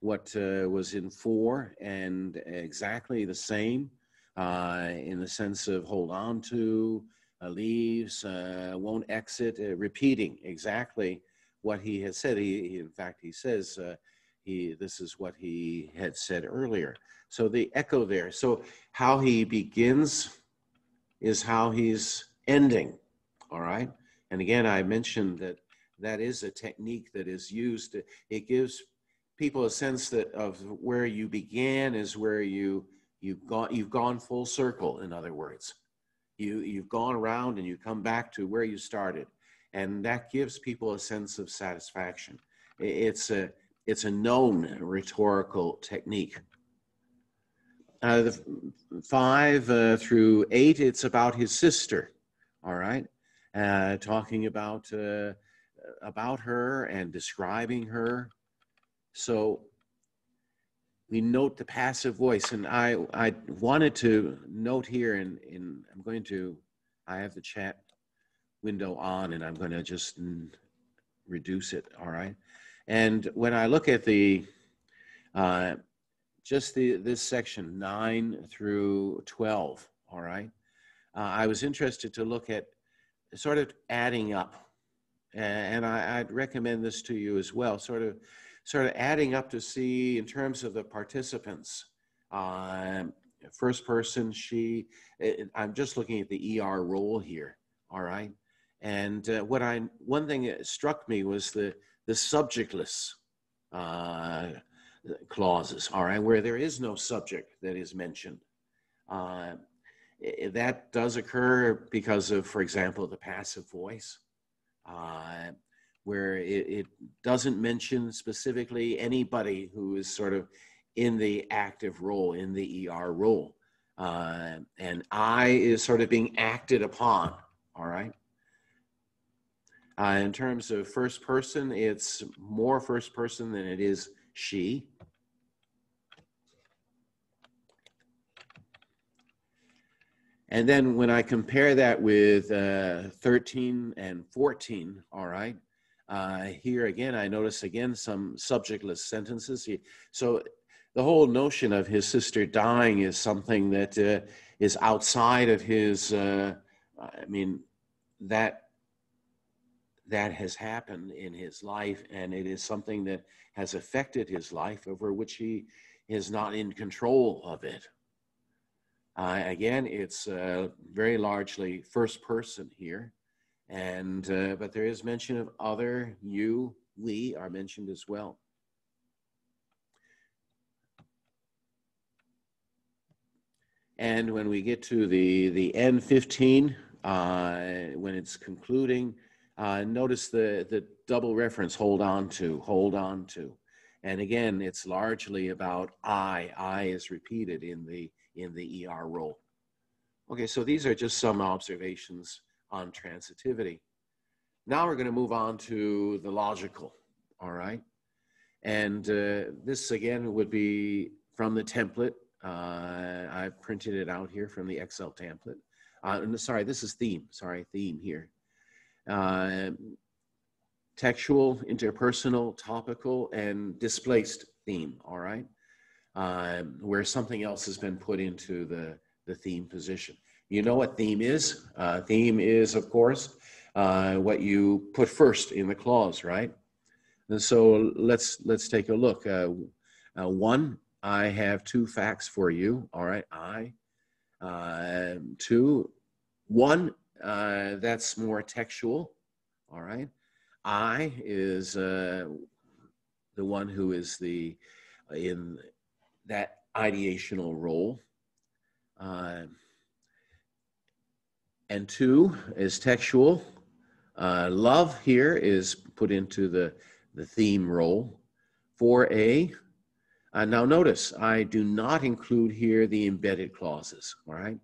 S1: what was in 4, and exactly the same in the sense of hold on to, leaves, won't exit, repeating exactly what he had said. In fact, he says this is what he had said earlier. So the echo there. So how he begins is how he's ending, all right? And again, I mentioned that is a technique that is used. It gives people a sense of where you began is where you've gone full circle. In other words, you've gone around and you come back to where you started, and that gives people a sense of satisfaction. It's a known rhetorical technique. The 5 through 8, it's about his sister, all right? Talking about her and describing her. So we note the passive voice, and I wanted to note here, I have the chat window on, and I'm going to just reduce it, all right? And when I look at this section 9 through 12, all right, I was interested to look at sort of adding up, and I'd recommend this to you as well, sort of adding up to see in terms of the participants, first person, she, I'm just looking at the ER role here, all right? And one thing that struck me was the subjectless clauses, all right, where there is no subject that is mentioned. That does occur because of, for example, the passive voice, where it doesn't mention specifically anybody who is sort of in the active role, in the ER role. And I is sort of being acted upon, all right? In terms of first person, it's more first person than it is she. And then when I compare that with 13 and 14, all right, here again, I notice again some subjectless sentences. So the whole notion of his sister dying is something that is outside of his, I mean, that has happened in his life, and it is something that has affected his life over which he is not in control of it. Again, it's very largely first person here, and but there is mention of other, you, we are mentioned as well. And when we get to the N15, when it's concluding, notice the double reference, hold on to, hold on to. And again, it's largely about I. I is repeated in the ER role. Okay, so these are just some observations on transitivity. Now we're going to move on to the logical, all right? And this again would be from the template. I've printed it out here from the Excel template. Sorry, this is theme, sorry, theme here. Textual, interpersonal, topical, and displaced theme, all right? Where something else has been put into the theme position. You know what theme is? Theme is, of course, what you put first in the clause, right? And so let's take a look. One, I have two facts for you, all right? Two, one, that's more textual, all right? I is the one who is in that ideational role. And two is textual. Love here is put into the theme role. 4A, now notice, I do not include here the embedded clauses, all right?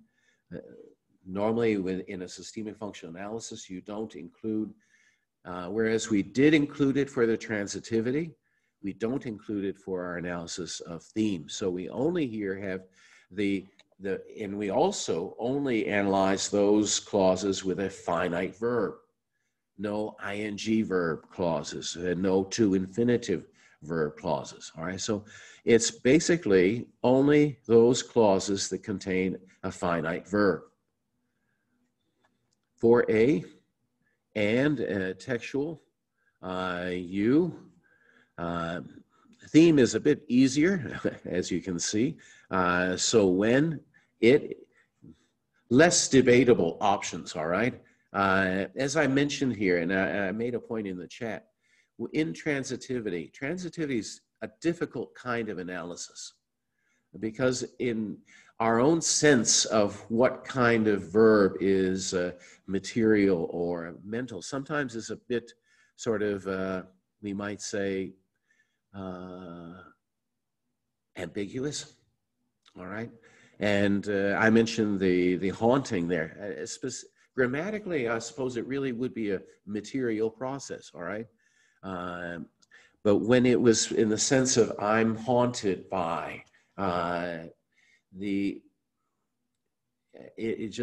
S1: Normally in a systemic functional analysis, you don't include, whereas we did include it for the transitivity, we don't include it for our analysis of theme. So we only here have and we also only analyze those clauses with a finite verb. No ing verb clauses, and no to infinitive verb clauses, all right? So it's basically only those clauses that contain a finite verb. 4A and textual, theme is a bit easier, as you can see. So when less debatable options, all right? As I mentioned here, and I made a point in the chat, in transitivity is a difficult kind of analysis because in our own sense of what kind of verb is material or mental, sometimes is a bit sort of, we might say, ambiguous, all right? And I mentioned the haunting there. Grammatically, I suppose it really would be a material process, all right? But when it was in the sense of I'm haunted by, it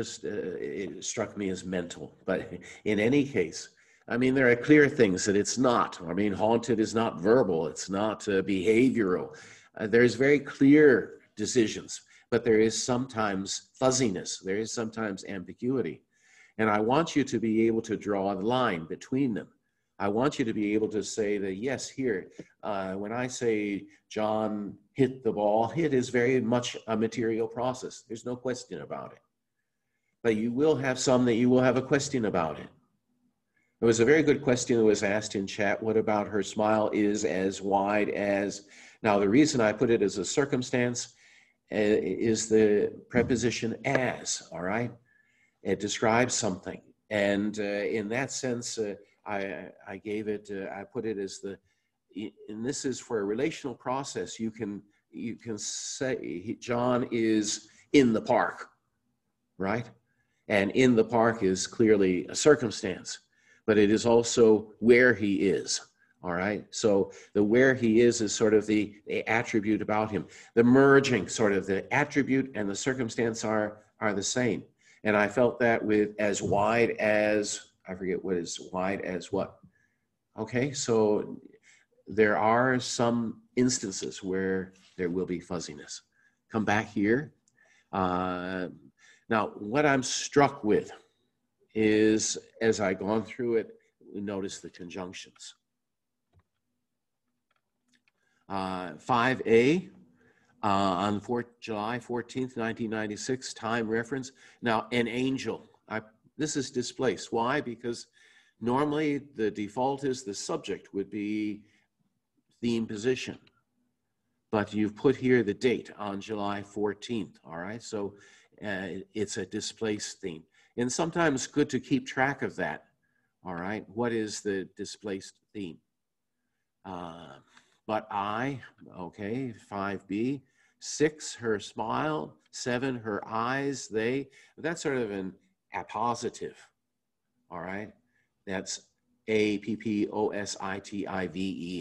S1: struck me as mental. But in any case, I mean, there are clear things that it's not. I mean, haunted is not verbal. It's not behavioral. There's very clear decisions, but there is sometimes fuzziness. There is sometimes ambiguity. And I want you to be able to draw a line between them. I want you to be able to say that, yes, here, when I say John hit the ball, hit is very much a material process. There's no question about it. But you will have some that you will have a question about it. There was a very good question that was asked in chat. What about her smile is as wide as? Now, the reason I put it as a circumstance is the preposition as, all right? It describes something. And in that sense, I gave it, I put it as the, and this is for a relational process. You can say John is in the park, right? And in the park is clearly a circumstance, but it is also where he is. All right. So the where he is sort of the attribute about him. The merging, sort of the attribute and the circumstance are the same. And I felt that with as wide as, I forget what is wide as what. Okay. So there are some instances where there will be fuzziness. Come back here. Now, what I'm struck with is, as I've gone through it, we notice the conjunctions. 5A on July 14th, 1996, time reference. Now, an angel. This is displaced. Why? Because normally the default is the subject would be theme position. But you've put here the date on July 14th, all right? So it's a displaced theme. And sometimes good to keep track of that, all right? What is the displaced theme? But okay, 5B, 6, her smile, 7, her eyes, they, that's sort of an appositive, all right? That's A-P-P-O-S-I-T-I-V-E,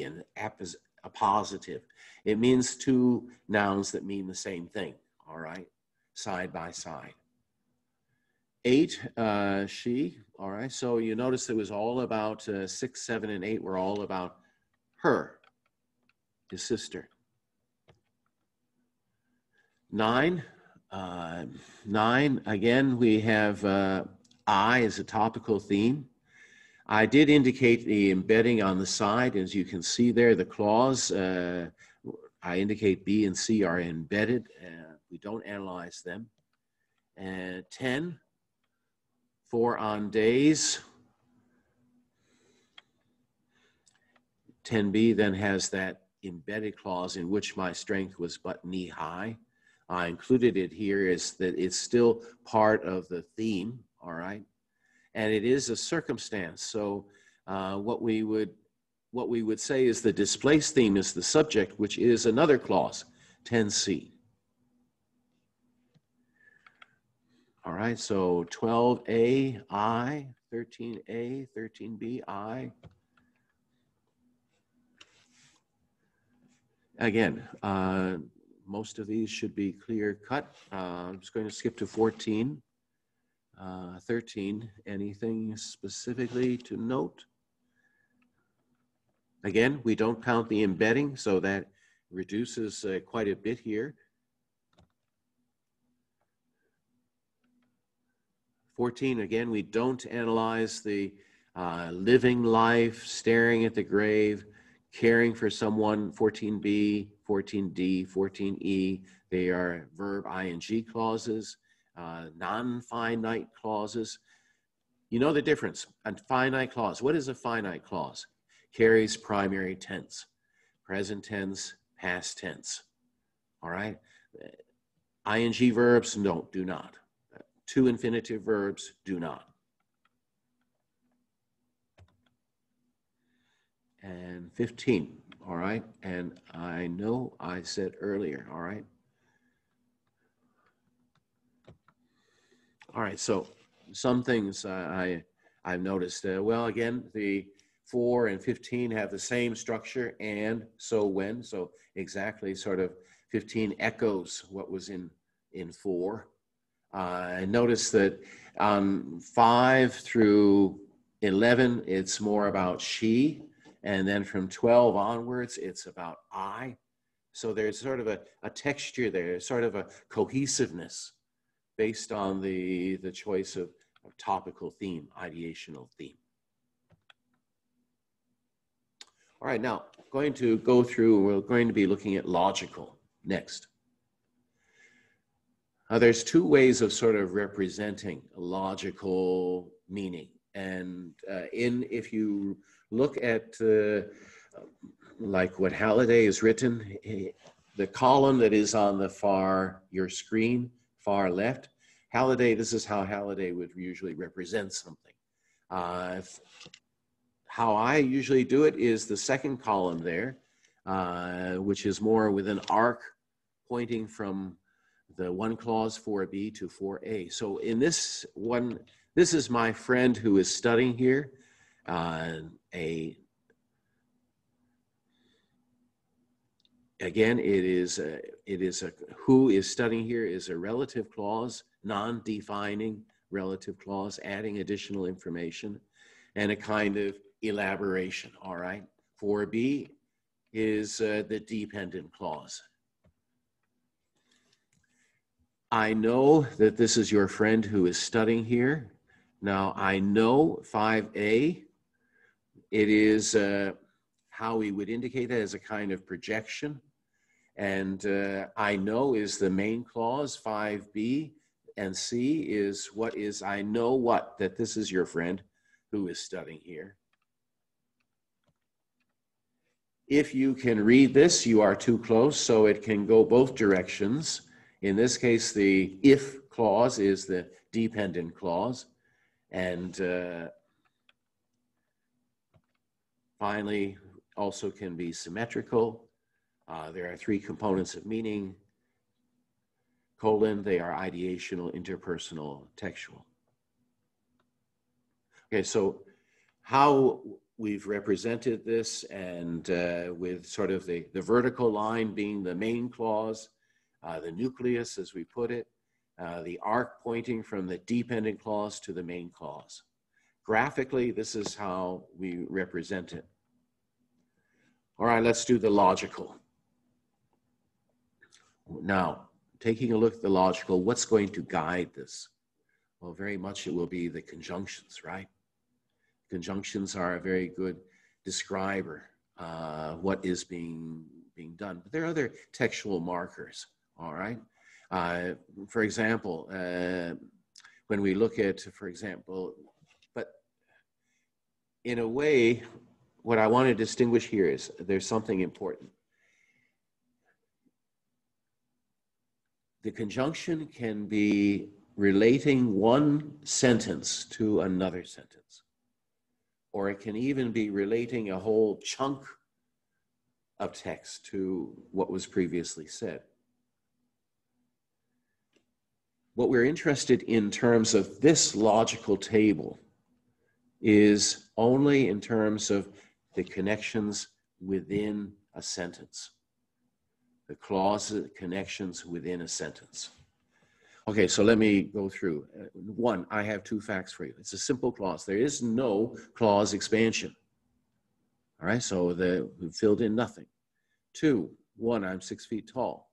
S1: and appositive. It means two nouns that mean the same thing, all right? Side by side. 8, she, all right? So you notice it was all about 6, 7, and 8 were all about her, his sister. 9, 9, again, we have I as a topical theme. I did indicate the embedding on the side. As you can see there, the clause, I indicate B and C are embedded. We don't analyze them. 10, 4 on days. 10B then has that embedded clause in which my strength was but knee high. I included it here is that it's still part of the theme, all right? And it is a circumstance. So what we would say is the displaced theme is the subject, which is another clause, 10C. All right, so 12A, I, 13A, 13B, I. Again, most of these should be clear cut. I'm just going to skip to 14. 13, anything specifically to note? Again, we don't count the embedding, so that reduces quite a bit here. 14, again, we don't analyze the living life, staring at the grave, caring for someone. 14B, 14D, 14E, they are verb ing clauses. Non-finite clauses. You know the difference. A finite clause. What is a finite clause? Carries primary tense, present tense, past tense. All right? Ing verbs, no, do not. To infinitive verbs, do not. And 15, all right? And I know I said earlier, all right? All right, so some things I've noticed. Well, again, the 4 and 15 have the same structure, and so when, so exactly sort of 15 echoes what was in 4. I noticed that on 5 through 11, it's more about she, and then from 12 onwards, it's about I. So there's sort of a texture there, sort of a cohesiveness based on the choice of topical theme, ideational theme. All right, now going to go through, we're going to be looking at logical next. There's two ways of sort of representing logical meaning. And if you look at like what Halliday has written, the column that is on your screen, far left, Halliday, this is how Halliday would usually represent something. How I usually do it is the second column there, which is more with an arc pointing from the one clause 4B to 4A. So in this one, this is my friend who is studying here. Again, it is a who is studying here is a relative clause, non-defining relative clause, adding additional information, and a kind of elaboration, all right? 4B is the dependent clause. I know that this is your friend who is studying here. Now, I know 5A, it is how we would indicate that as a kind of projection. And I know is the main clause, 5B, and C is what is I know what, that this is your friend who is studying here. If you can read this, you are too close, so it can go both directions. In this case, the if clause is the dependent clause. And finally, also can be symmetrical. There are three components of meaning. Colon, they are ideational, interpersonal, textual. Okay, so how we've represented this, and with sort of the vertical line being the main clause, the nucleus, as we put it, the arc pointing from the dependent clause to the main clause. Graphically, this is how we represent it. All right, let's do the logical. Now, taking a look at the logical, what's going to guide this? Well, very much it will be the conjunctions, right? Conjunctions are a very good describer, what is being done. But there are other textual markers, all right? For example, when we look at, for example, but in a way, what I want to distinguish here is there's something important. The conjunction can be relating one sentence to another sentence, or it can even be relating a whole chunk of text to what was previously said. What we're interested in terms of this logical table is only in terms of the connections within a sentence. The clause connections within a sentence. Okay, so let me go through. One, I have two facts for you. It's a simple clause. There is no clause expansion. All right, so we filled in nothing. Two, one, I'm 6 feet tall.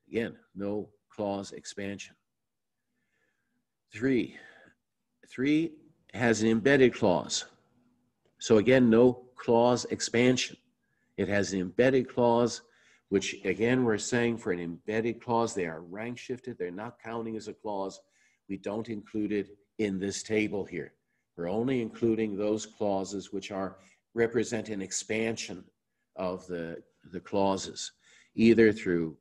S1: Again, no clause expansion. Three has an embedded clause. So again, no clause expansion. It has an embedded clause, which again, we're saying for an embedded clause, they are rank shifted. They're not counting as a clause. We don't include it in this table here. We're only including those clauses which represent an expansion of the clauses, either through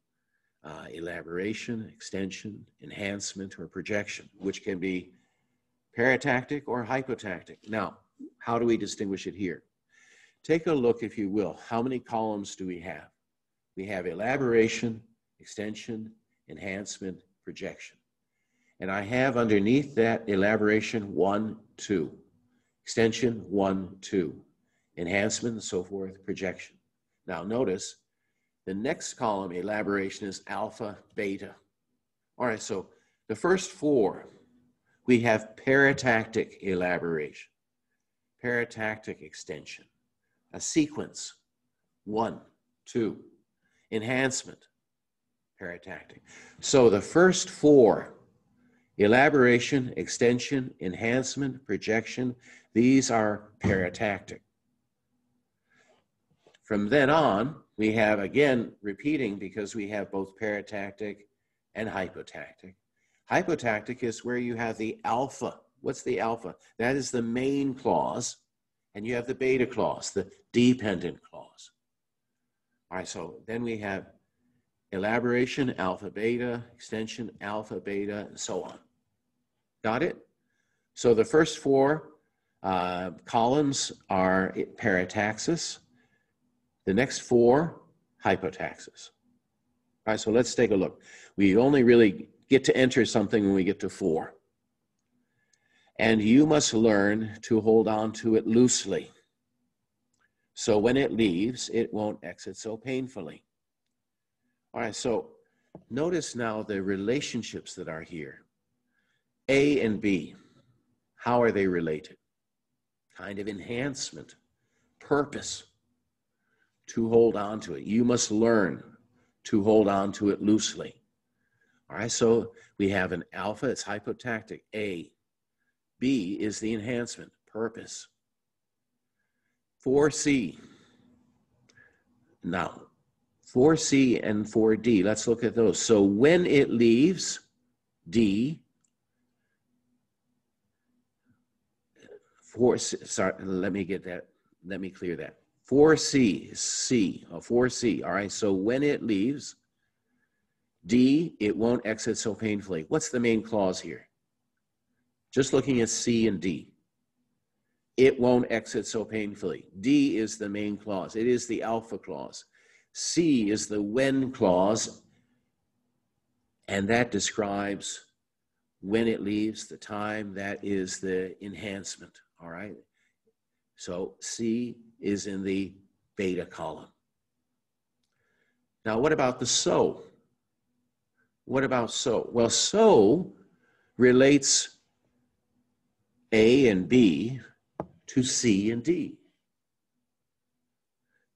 S1: elaboration, extension, enhancement, or projection, which can be paratactic or hypotactic. Now, how do we distinguish it here? Take a look, if you will. How many columns do we have? We have elaboration, extension, enhancement, projection. And I have underneath that elaboration 1, 2, extension 1, 2, enhancement, and so forth, projection. Now notice the next column, elaboration, is alpha, beta. All right, so the first four, we have paratactic elaboration, paratactic extension, a sequence, 1, 2, enhancement, paratactic. So the first four, elaboration, extension, enhancement, projection, these are paratactic. From then on, we have, again, repeating because we have both paratactic and hypotactic. Hypotactic is where you have the alpha. What's the alpha? That is the main clause, and you have the beta clause, the dependent clause. All right, so then we have elaboration, alpha, beta, extension, alpha, beta, and so on. Got it? So the first four columns are parataxis. The next four, hypotaxis. All right, so let's take a look. We only really get to enter something when we get to 4. And you must learn to hold on to it loosely. So when it leaves, it won't exit so painfully. All right, so notice now the relationships that are here. A and B, how are they related? Kind of enhancement, purpose, to hold on to it. You must learn to hold on to it loosely. All right, so we have an alpha, it's hypotactic, A. B is the enhancement, purpose. 4C. Now, 4C and 4D, let's look at those. So when it leaves D, let me clear that. 4C, C, 4C, all right? So when it leaves D, it won't exit so painfully. What's the main clause here? Just looking at C and D. It won't exit so painfully. D is the main clause. It is the alpha clause. C is the when clause, and that describes when it leaves, the time. That is the enhancement, all right? So C is in the beta column. Now, what about the so? What about so? Well, so relates A and B to C and D.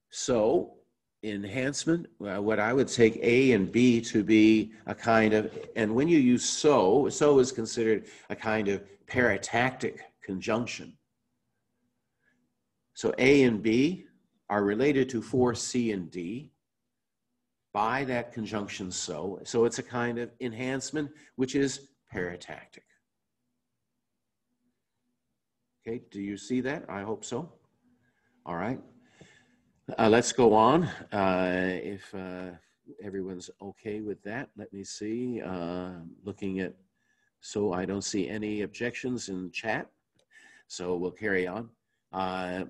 S1: So enhancement, what I would take A and B to be a kind of, and when you use so is considered a kind of paratactic conjunction. So A and B are related to 4C and D by that conjunction so. So it's a kind of enhancement, which is paratactic. Okay, do you see that? I hope so. All right. Let's go on. If everyone's okay with that, let me see. Looking at, so I don't see any objections in chat. So we'll carry on. 5.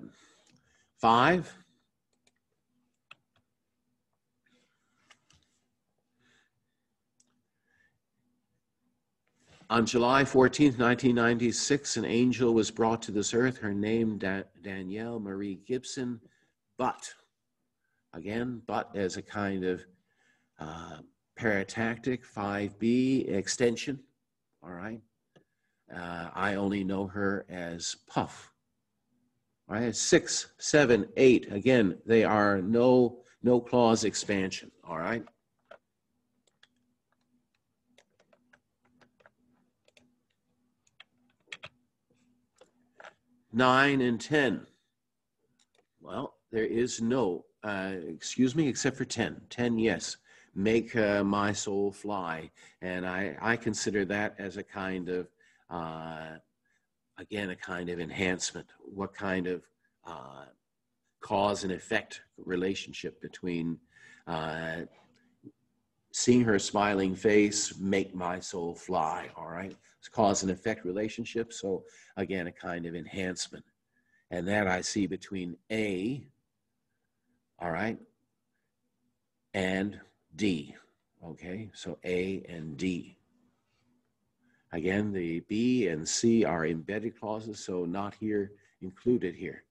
S1: On July 14th, 1996, an angel was brought to this earth. Her name, Danielle Marie Gibson, but, again, but as a kind of paratactic, 5B extension, all right? I only know her as Puff. All right, 6, 7, 8, again, they are no clause expansion, all right? Nine and 10. Well, there is no, except for 10. 10, yes. Make my soul fly. And I consider that as a kind of, again, a kind of enhancement. What kind of cause and effect relationship between seeing her smiling face, make my soul fly, all right? It's cause and effect relationship. So again, a kind of enhancement. And that I see between A, all right, and D, okay? So A and D. Again, the B and C are embedded clauses, so not here, included here.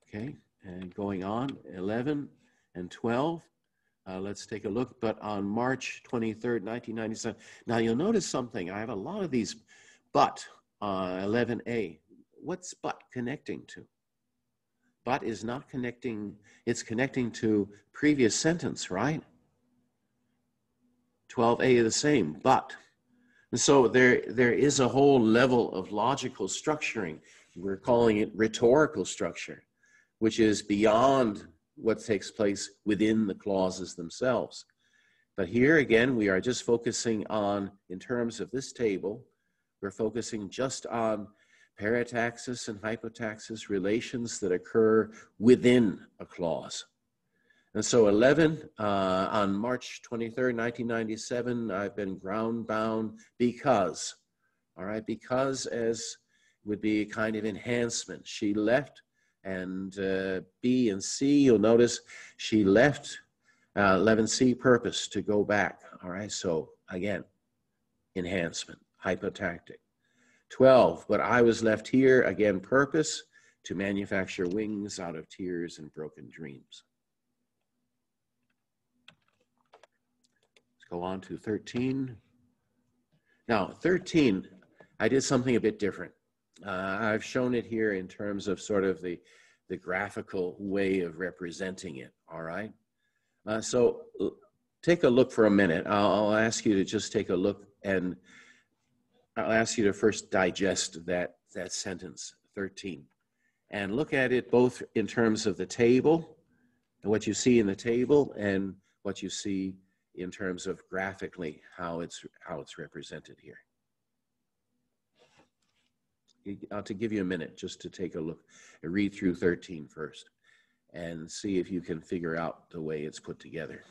S1: Okay, and going on, 11 and 12. Let's take a look. But on March 23rd, 1997, now you'll notice something. I have a lot of these but, 11A. What's but connecting to? But is not connecting, it's connecting to previous sentence, right? 12A is the same, but. And so there is a whole level of logical structuring. We're calling it rhetorical structure, which is beyond what takes place within the clauses themselves. But here again, we are just focusing on, in terms of this table, we're focusing just on parataxis and hypotaxis relations that occur within a clause. And so 11, on March 23rd, 1997, I've been ground bound because, all right, because as would be a kind of enhancement. She left, and B and C, you'll notice she left 11C purpose to go back, all right? So again, enhancement, hypotactic. 12, but I was left here, again, purpose to manufacture wings out of tears and broken dreams. Let's go on to 13. Now, 13, I did something a bit different. I've shown it here in terms of sort of the graphical way of representing it, all right? So take a look for a minute. I'll ask you to just take a look, and I'll ask you to first digest that sentence, 13, and look at it both in terms of the table, and what you see in the table, and what you see in terms of graphically how it's represented here. I'll to give you a minute just to take a look, read through 13 first, and see if you can figure out the way it's put together.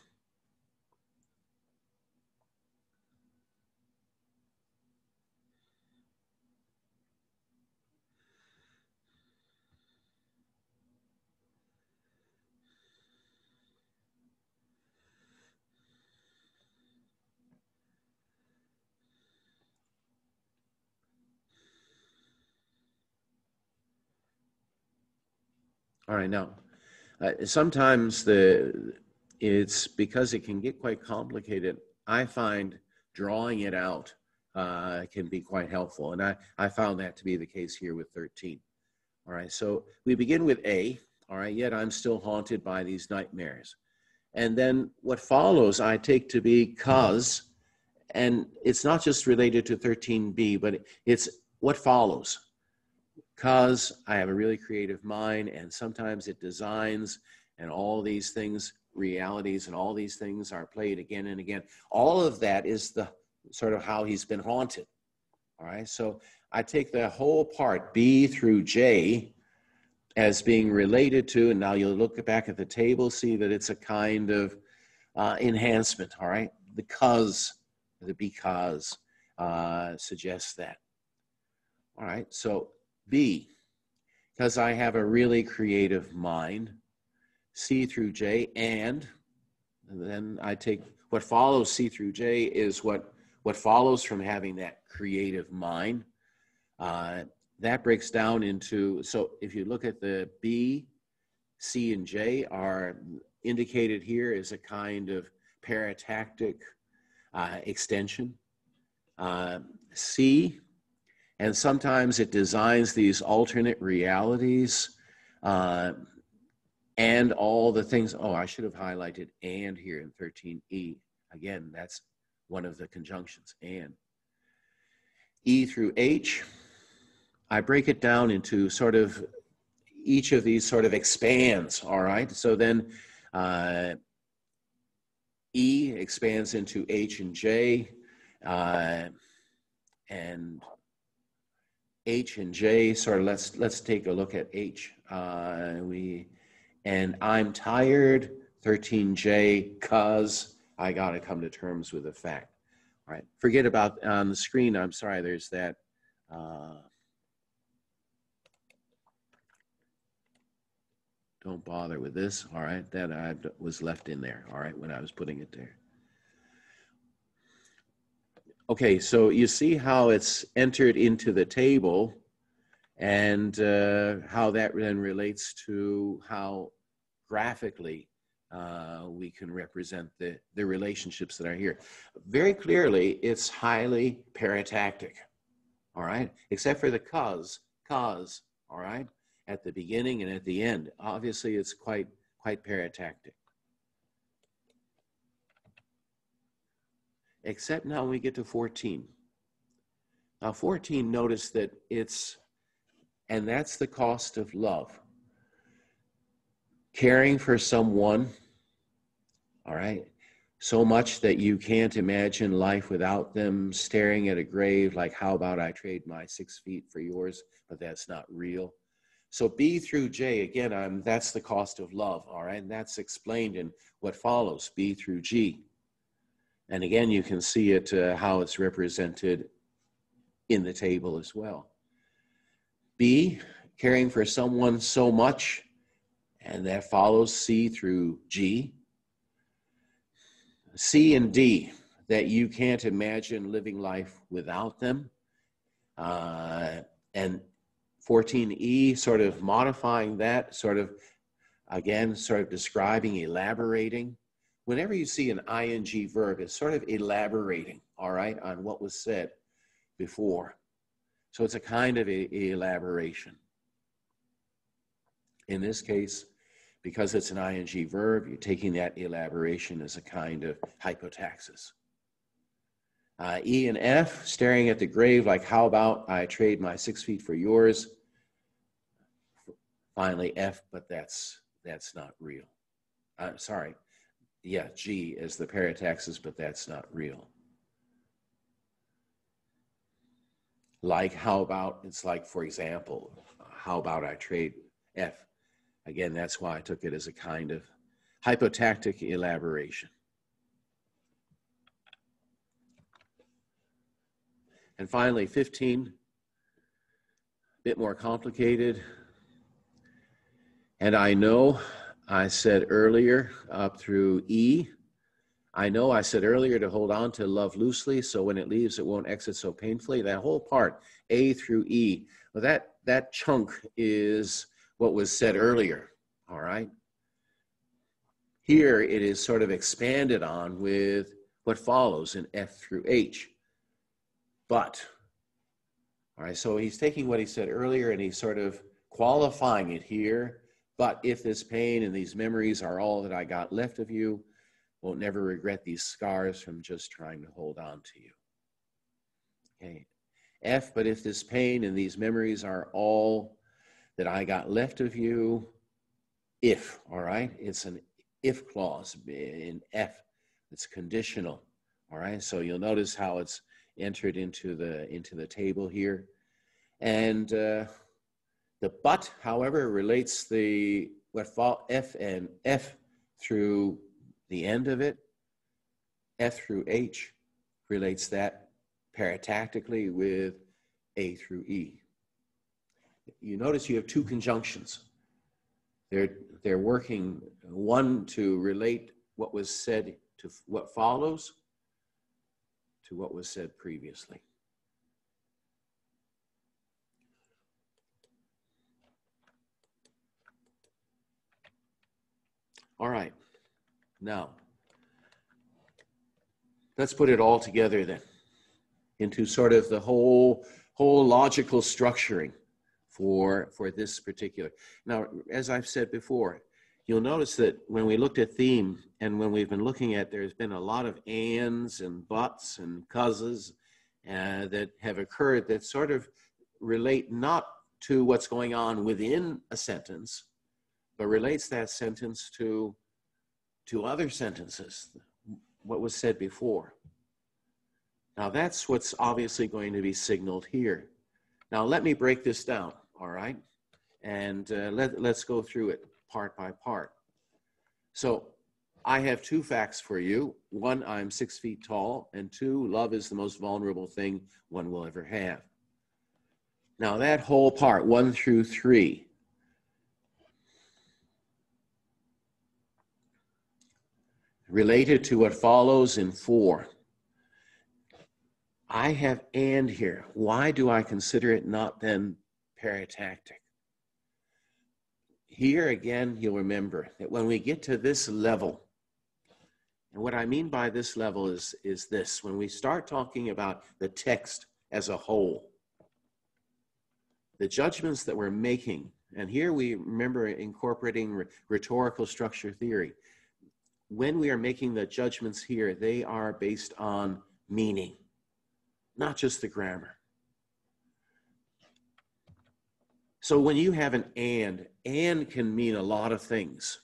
S1: All right, now, sometimes it's because it can get quite complicated. I find drawing it out can be quite helpful, and I found that to be the case here with 13. All right, so we begin with A, all right, yet I'm still haunted by these nightmares. And then what follows I take to be cause, and it's not just related to 13B, but it's what follows. Because I have a really creative mind, and sometimes it designs, and all these things, realities, and all these things are played again and again. All of that is the sort of how he's been haunted. All right, so I take the whole part, B through J, as being related to, and now you'll look back at the table, see that it's a kind of enhancement, all right? The because suggests that. All right, so B, because I have a really creative mind. C through J, and then I take what follows C through J is what follows from having that creative mind. That breaks down into, so if you look at the B, C, and J are indicated here as a kind of paratactic extension. C, and sometimes it designs these alternate realities and all the things. Oh, I should have highlighted and here in 13E. Again, that's one of the conjunctions, and. E through H, I break it down into sort of, each of these sort of expands, all right? So then E expands into H and J, and H and J, sort of, let's take a look at H. And I'm tired, 13J, cause I gotta come to terms with the fact. All right, forget about on the screen, I'm sorry, there's that. Don't bother with this, all right? That was left in there, all right, when I was putting it there. Okay, so you see how it's entered into the table and how that then relates to how graphically we can represent the relationships that are here. Very clearly, it's highly paratactic, all right? Except for the cause, all right? At the beginning and at the end. Obviously, it's quite paratactic. Except now we get to 14. Now 14, notice that it's, and that's the cost of love. Caring for someone, all right, so much that you can't imagine life without them, staring at a grave like, how about I trade my 6 feet for yours, but that's not real. So B through J, again, that's the cost of love, all right, and that's explained in what follows, B through G. And again, you can see it, how it's represented in the table as well. B, caring for someone so much, and that follows C through G. C and D, that you can't imagine living life without them. And 14E, sort of modifying that, sort of, again, sort of describing, elaborating. Whenever you see an ing verb, it's sort of elaborating, all right, on what was said before. So it's a kind of elaboration. In this case, because it's an ing verb, you're taking that elaboration as a kind of hypotaxis. E and F, staring at the grave like, how about I trade my 6 feet for yours? Finally, F, but that's not real. Sorry, yeah, G is the parataxis, but that's not real. Like, how about, it's like, for example, how about I trade F? Again, that's why I took it as a kind of hypotactic elaboration. And finally, 15, a bit more complicated. And I know I said earlier up through E, I know I said earlier to hold on to love loosely, so when it leaves, it won't exit so painfully. That whole part, A through E, well, that chunk is what was said earlier, all right? Here it is sort of expanded on with what follows in F through H. But, all right, so he's taking what he said earlier and he's sort of qualifying it here. But if this pain and these memories are all that I got left of you, won't never regret these scars from just trying to hold on to you. Okay. F, but if this pain and these memories are all that I got left of you, if, all right? It's an if clause in F. It's conditional, all right? So you'll notice how it's entered into the table here. And the but, however, relates F and F through the end of it. F through H relates that paratactically with A through E. You notice you have two conjunctions. They're working, one to relate what was said to what follows to what was said previously. All right, now let's put it all together then into sort of the whole logical structuring for this particular. Now, as I've said before, you'll notice that when we looked at theme and when we've been looking at, there's been a lot of ands and buts and causes that have occurred that sort of relate not to what's going on within a sentence, but relates that sentence to other sentences, what was said before. Now that's what's obviously going to be signaled here. Now let me break this down, all right? And let's go through it part by part. So I have two facts for you. One, I'm 6 feet tall, and two, love is the most vulnerable thing one will ever have. Now that whole part, 1 through 3, related to what follows in 4. I have and here. Why do I consider it not then paratactic? Here again, you'll remember that when we get to this level, and what I mean by this level is this, when we start talking about the text as a whole, the judgments that we're making, and here we remember incorporating rhetorical structure theory. When we are making the judgments here, they are based on meaning, not just the grammar. So when you have an and can mean a lot of things.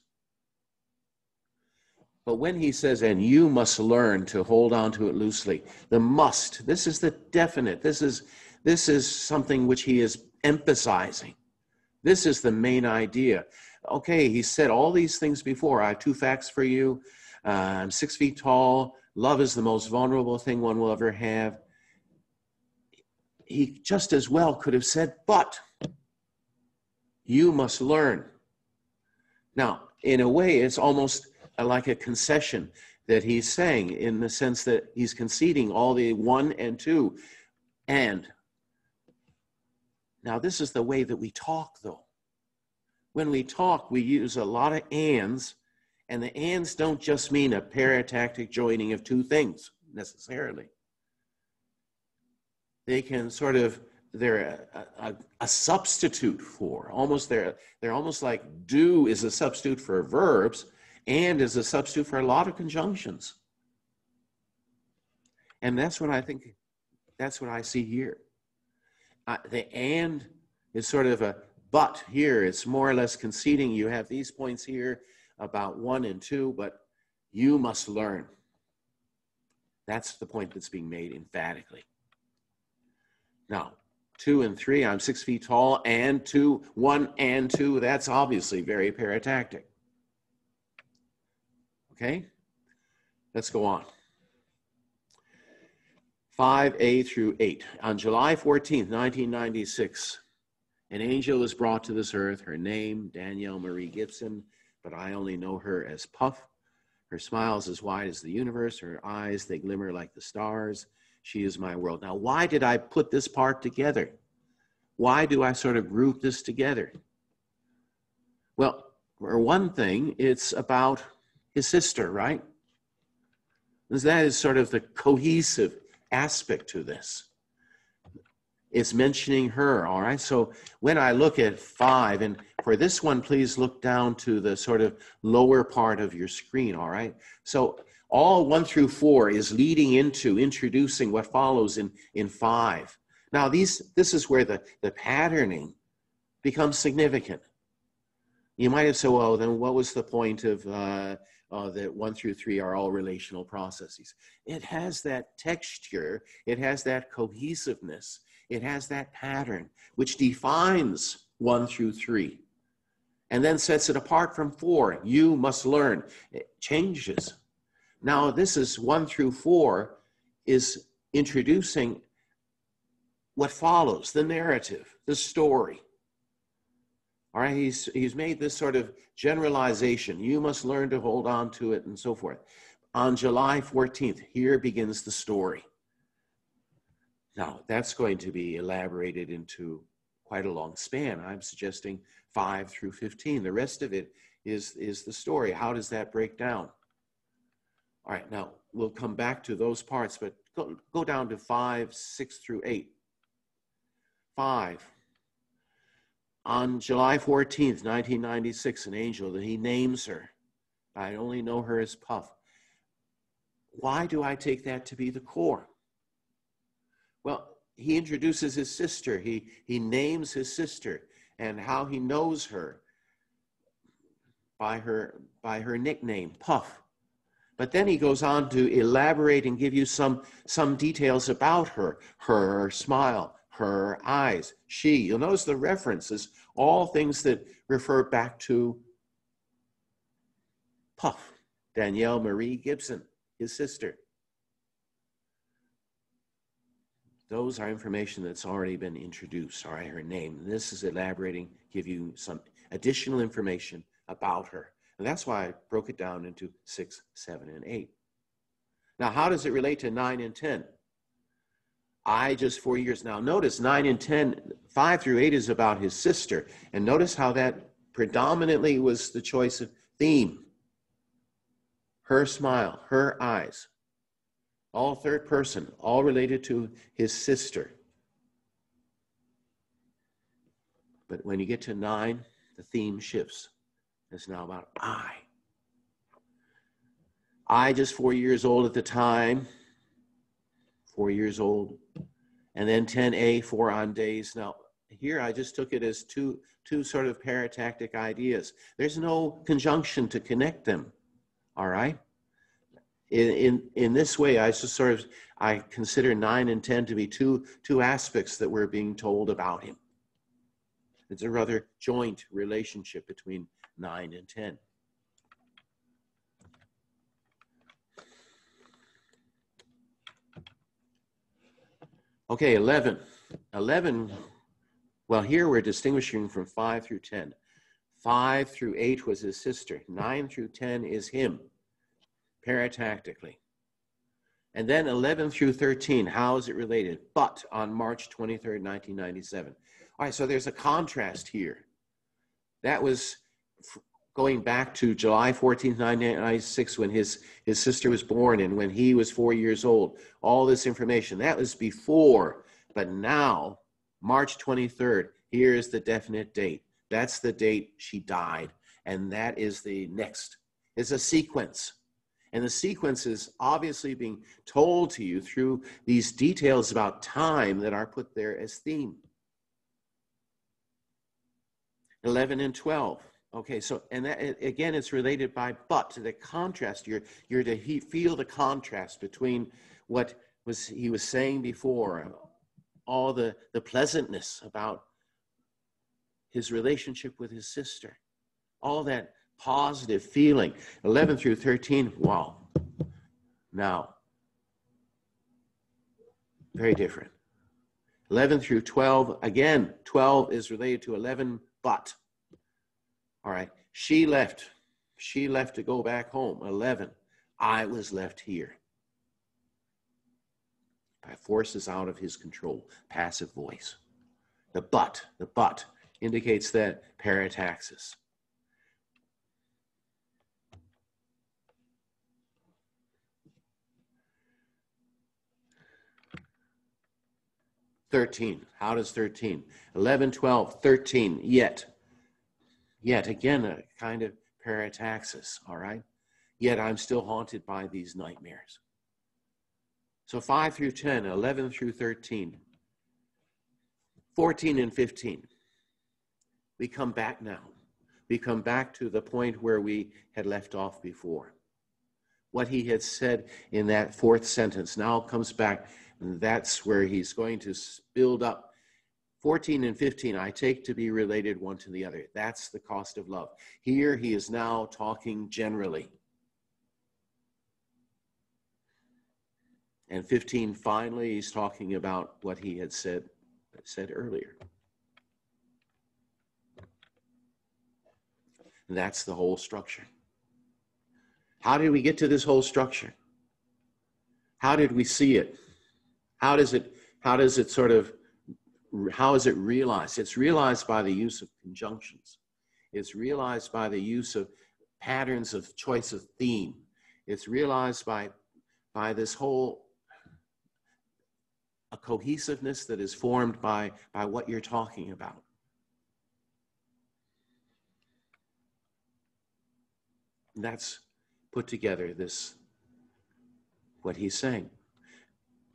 S1: But when he says, and you must learn to hold on to it loosely, the must, this is the definite. This is something which he is emphasizing. This is the main idea. Okay, he said all these things before. I have 2 facts for you. I'm 6 feet tall. Love is the most vulnerable thing one will ever have. He just as well could have said, but you must learn. Now, in a way, it's almost like a concession that he's saying, in the sense that he's conceding all the 1 and 2. And now this is the way that we talk, though. When we talk, we use a lot of ands, and the ands don't just mean a paratactic joining of 2 things necessarily. They can sort of, they're a substitute for, almost they're almost like do is a substitute for verbs, and is a substitute for a lot of conjunctions. And that's what I think, that's what I see here. The and is sort of a but here. It's more or less conceding. You have these points here about 1 and 2, but you must learn. That's the point that's being made emphatically. Now, 2 and 3, I'm 6 feet tall, and 2, 1 and 2, that's obviously very paratactic. Okay, let's go on. 5a through 8. On July 14th, 1996, an angel was brought to this earth. Her name, Danielle Marie Gibson, but I only know her as Puff. Her smile is as wide as the universe. Her eyes, they glimmer like the stars. She is my world. Now, why did I put this part together? Why do I sort of group this together? Well, for one thing, it's about his sister, right? Because that is sort of the cohesive aspect to this. It's mentioning her, all right? So when I look at 5, and for this one, please look down to the sort of lower part of your screen, all right? So all 1 through 4 is leading into introducing what follows in 5. Now, this is where the patterning becomes significant. You might have said, well, then what was the point of that 1 through 3 are all relational processes? It has that texture, it has that cohesiveness, it has that pattern, which defines 1 through 3, and then sets it apart from 4. You must learn. It changes. Now, this is 1 through 4 is introducing what follows, the narrative, the story. All right, he's made this sort of generalization. You must learn to hold on to it and so forth. On July 14th, here begins the story. Now, that's going to be elaborated into quite a long span. I'm suggesting 5 through 15. The rest of it is the story. How does that break down? All right, now we'll come back to those parts, but go down to 5, 6 through 8. 5. On July 14th, 1996, an angel, that he names her. I only know her as Puff. Why do I take that to be the core? Well, he introduces his sister. He names his sister and how he knows her by her nickname, Puff. But then he goes on to elaborate and give you some details about her smile, her eyes, she. You'll notice the references, all things that refer back to Puff, Danielle Marie Gibson, his sister. Those are information that's already been introduced, all right, her name. This is elaborating, give you some additional information about her. And that's why I broke it down into 6, 7, and 8. Now, how does it relate to 9 and 10? I just 4 years. Now, notice 9 and 10, 5 through 8 is about his sister. And notice how that predominantly was the choice of theme. Her smile, her eyes. All third person, all related to his sister. But when you get to 9, the theme shifts. It's now about I just 4 years old at the time, 4 years old. And then 10A, 4 on days. Now, here I just took it as two sort of paratactic ideas. There's no conjunction to connect them, all right? In this way, I consider 9 and 10 to be two aspects that we're being told about him. It's a rather joint relationship between 9 and 10. Okay, 11. 11, well, here we're distinguishing from 5 through 10. 5 through 8 was his sister. 9 through 10 is him, paratactically. And then 11 through 13, how is it related? But on March 23rd, 1997. All right, so there's a contrast here. That was going back to July 14th, 1996, when his sister was born and when he was 4 years old. All this information, that was before. But now, March 23rd, here is the definite date. That's the date she died. And that is the next. It's a sequence. And the sequence is obviously being told to you through these details about time that are put there as theme. 11 and 12. Okay, so, and that, again, it's related by but, the contrast. You're to feel the contrast between what he was saying before, all the pleasantness about his relationship with his sister, all that positive feeling. 11 through 13, wow. Now, very different. 11 through 12, again, 12 is related to 11, but. All right, she left to go back home. 11, I was left here. By forces out of his control, passive voice. The but indicates that parataxis. (13), how does 13? 11, 12, 13, yet again, a kind of parataxis, all right? Yet I'm still haunted by these nightmares. So 5 through 10, 11 through 13, 14 and 15. We come back now. We come back to the point where we had left off before. What he had said in that fourth sentence now comes back, and that's where he's going to build up. 14 and 15, I take to be related one to the other. That's the cost of love. Here he is now talking generally. And 15, finally, he's talking about what he had said earlier. And that's the whole structure. How did we get to this whole structure? How did we see it? How is it realized? It's realized by the use of conjunctions. It's realized by the use of patterns of choice of theme. It's realized by this whole a cohesiveness that is formed by what you're talking about. And that's put together what he's saying.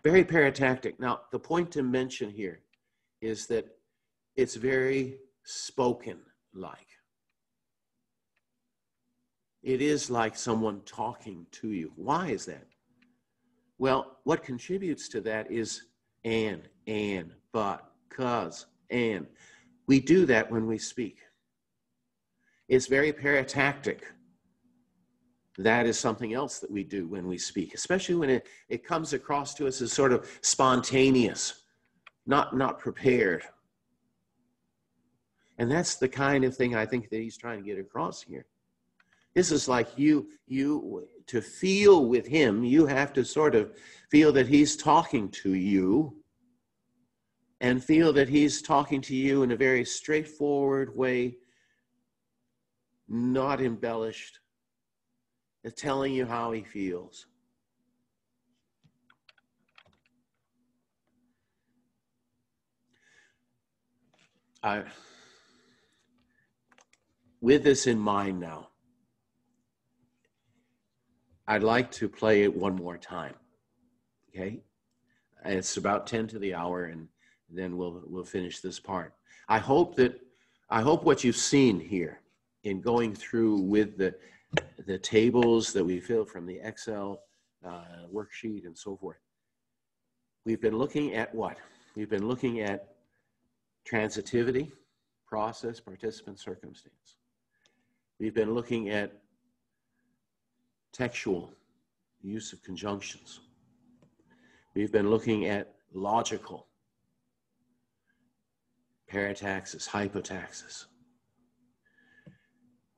S1: Very paratactic. Now, the point to mention here is that it's very spoken-like. It is like someone talking to you. Why is that? Well, what contributes to that is and, but, cause, and. We do that when we speak. It's very paratactic. That is something else that we do when we speak, especially when it comes across to us as sort of spontaneous, not prepared. And that's the kind of thing I think that he's trying to get across here. This is like you to feel with him, you have to sort of feel that he's talking to you and feel that he's talking to you in a very straightforward way, not embellished, telling you how he feels. With this in mind now, I'd like to play it one more time, okay? It's about 10 to the hour, and then we'll finish this part. I hope what you've seen here in going through with the tables that we filled from the Excel worksheet and so forth. We've been looking at what? We've been looking at transitivity, process, participant, circumstance. We've been looking at textual use of conjunctions. We've been looking at logical, parataxis, hypotaxis.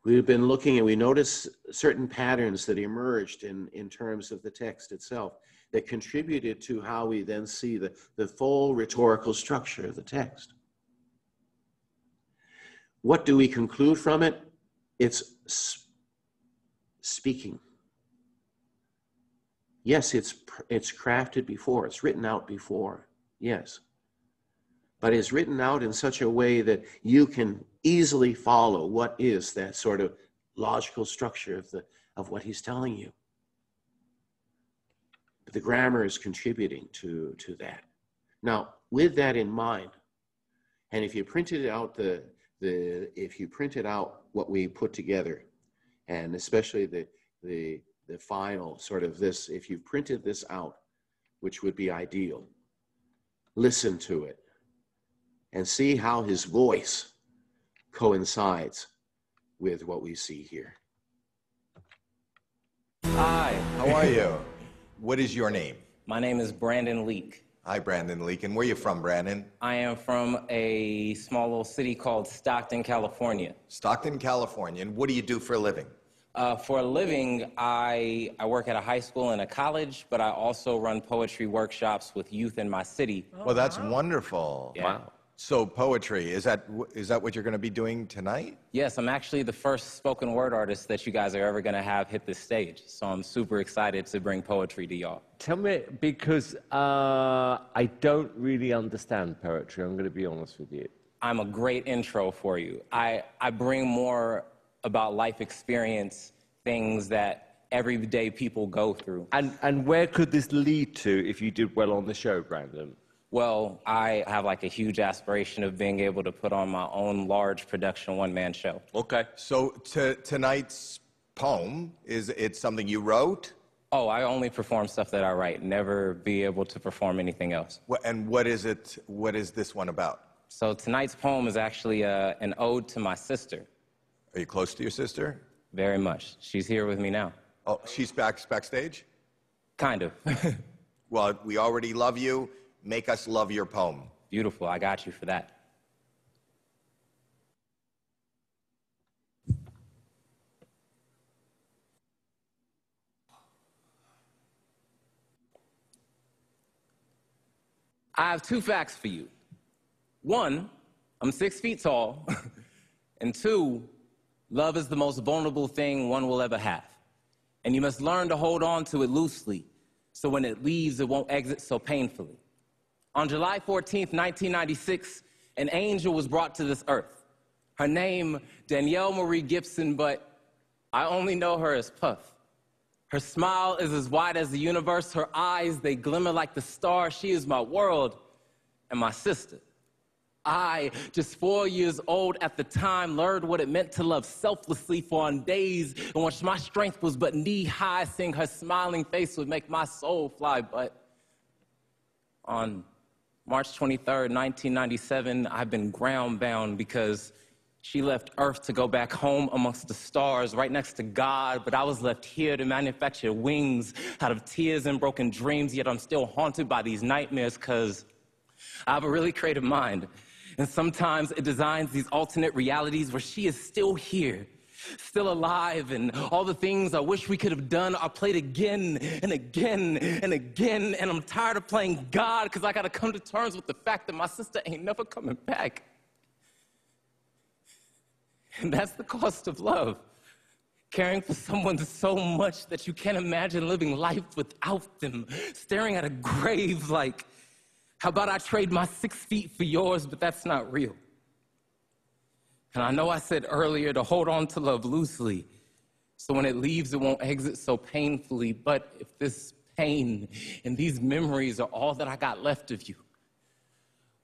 S1: We've been looking and we noticed certain patterns that emerged in terms of the text itself that contributed to how we then see the full rhetorical structure of the text. What do we conclude from it? It's speaking. Yes, it's crafted before, it's written out before, yes. But it's written out in such a way that you can easily follow what is that sort of logical structure of what he's telling you. But the grammar is contributing to that. Now, with that in mind, and if you printed out if you printed out what we put together, and especially the final sort of this, if you printed this out, which would be ideal, listen to it and see how his voice coincides with what we see here.
S3: Hi.
S2: How are you? What is your name?
S3: My name is Brandon Leak.
S2: Hi, Brandon Leak. And where are you from, Brandon?
S3: I am from a small little city called Stockton, California.
S2: Stockton, California. And what do you do for a living?
S3: For a living, I work at a high school and a college, but I also run poetry workshops with youth in my city.
S2: Well, that's wonderful.
S3: Yeah.
S2: Wow. So poetry, is that what you're going to be doing tonight?
S3: Yes, I'm actually the first spoken word artist that you guys are ever going to have hit this stage. So I'm super excited to bring poetry to y'all.
S4: Tell me, because I don't really understand poetry, I'm going to be honest with you.
S3: I'm a great intro for you. I bring more about life experience, things that everyday people go through.
S4: And where could this lead to if you did well on the show, Brandon?
S3: Well, I have like a huge aspiration of being able to put on my own large production one-man show.
S4: Okay.
S2: So tonight's poem, is it something you wrote?
S3: Oh, I only perform stuff that I write, never be able to perform anything else.
S2: And what is it? What is this one about?
S3: So tonight's poem is actually an ode to my sister.
S2: Are you close to your sister?
S3: Very much. She's here with me now.
S2: Oh, she's backstage?
S3: Kind of.
S2: Well, we already love you. Make us love your poem.
S3: Beautiful. I got you for that. I have two facts for you. One, I'm 6 feet tall. And two, love is the most vulnerable thing one will ever have. And you must learn to hold on to it loosely, so when it leaves, it won't exit so painfully. On July 14th, 1996, an angel was brought to this earth. Her name, Danielle Marie Gibson, but I only know her as Puff. Her smile is as wide as the universe. Her eyes, they glimmer like the stars. She is my world and my sister. I, just 4 years old at the time, learned what it meant to love selflessly, for on days in which my strength was but knee-high, seeing her smiling face would make my soul fly. But on March 23rd, 1997, I've been ground-bound because she left Earth to go back home amongst the stars, right next to God, but I was left here to manufacture wings out of tears and broken dreams, yet I'm still haunted by these nightmares because I have a really creative mind. And sometimes it designs these alternate realities where she is still here, still alive, and all the things I wish we could have done are played again and again and again. And I'm tired of playing God because I got to come to terms with the fact that my sister ain't never coming back. And that's the cost of love. Caring for someone so much that you can't imagine living life without them. Staring at a grave like, how about I trade my 6 feet for yours, but that's not real. And I know I said earlier to hold on to love loosely, so when it leaves, it won't exit so painfully. But if this pain and these memories are all that I got left of you,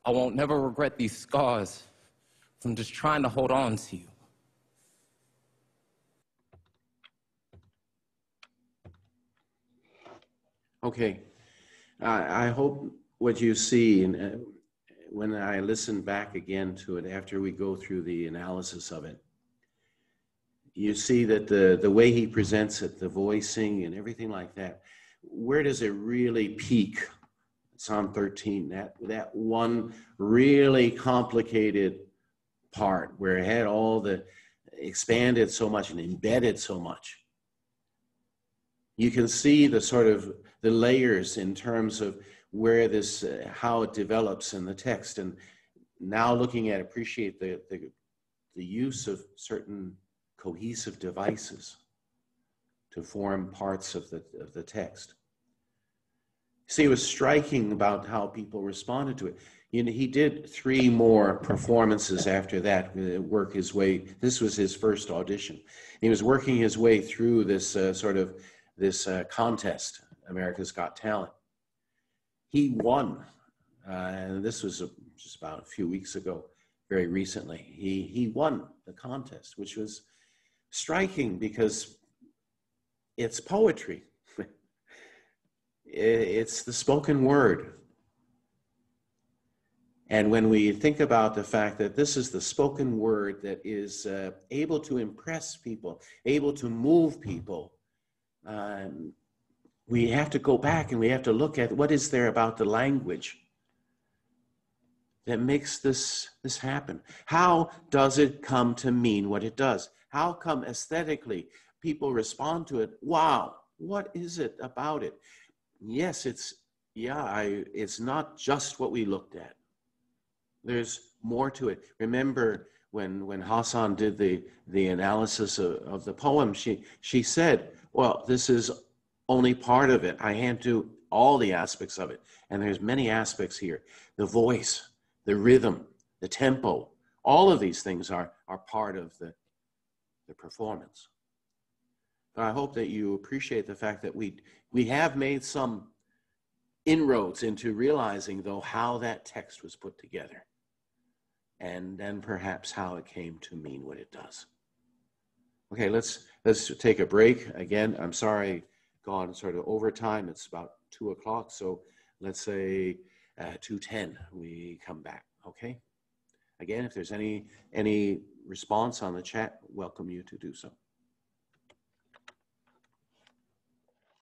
S3: I won't never regret these scars, So I'm just trying to hold on to you.
S1: Okay. I hope what you see, and when I listen back again to it after we go through the analysis of it, you see that the way he presents it, the voicing and everything like that, where does it really peak? Psalm 13, that one really complicated part where it had all the expanded so much and embedded so much. You can see the sort of the layers in terms of where this, how it develops in the text. And now looking at, appreciate the use of certain cohesive devices to form parts of the text. See, it was striking about how people responded to it. You know, he did 3 more performances after that, work his way. This was his first audition. He was working his way through this contest, America's Got Talent. He won, and this was just about a few weeks ago, very recently. He won the contest, which was striking because it's poetry. It's the spoken word. And when we think about the fact that this is the spoken word that is able to impress people, able to move people, we have to go back and we have to look at what is there about the language that makes this happen. How does it come to mean what it does? How come aesthetically people respond to it? Wow, what is it about it? Yes, it's not just what we looked at. There's more to it. Remember when Hassan did the analysis of the poem, she said, well, this is only part of it. I can't do all the aspects of it. And there's many aspects here. The voice, the rhythm, the tempo, all of these things are part of the performance. But I hope that you appreciate the fact that we have made some inroads into realizing, though, how that text was put together. And then perhaps how it came to mean what it does. Okay, let's take a break. Again, I'm sorry, gone sort of overtime. It's about 2 o'clock, so let's say 2:10 we come back, okay? Again, if there's any response on the chat, welcome you to do so.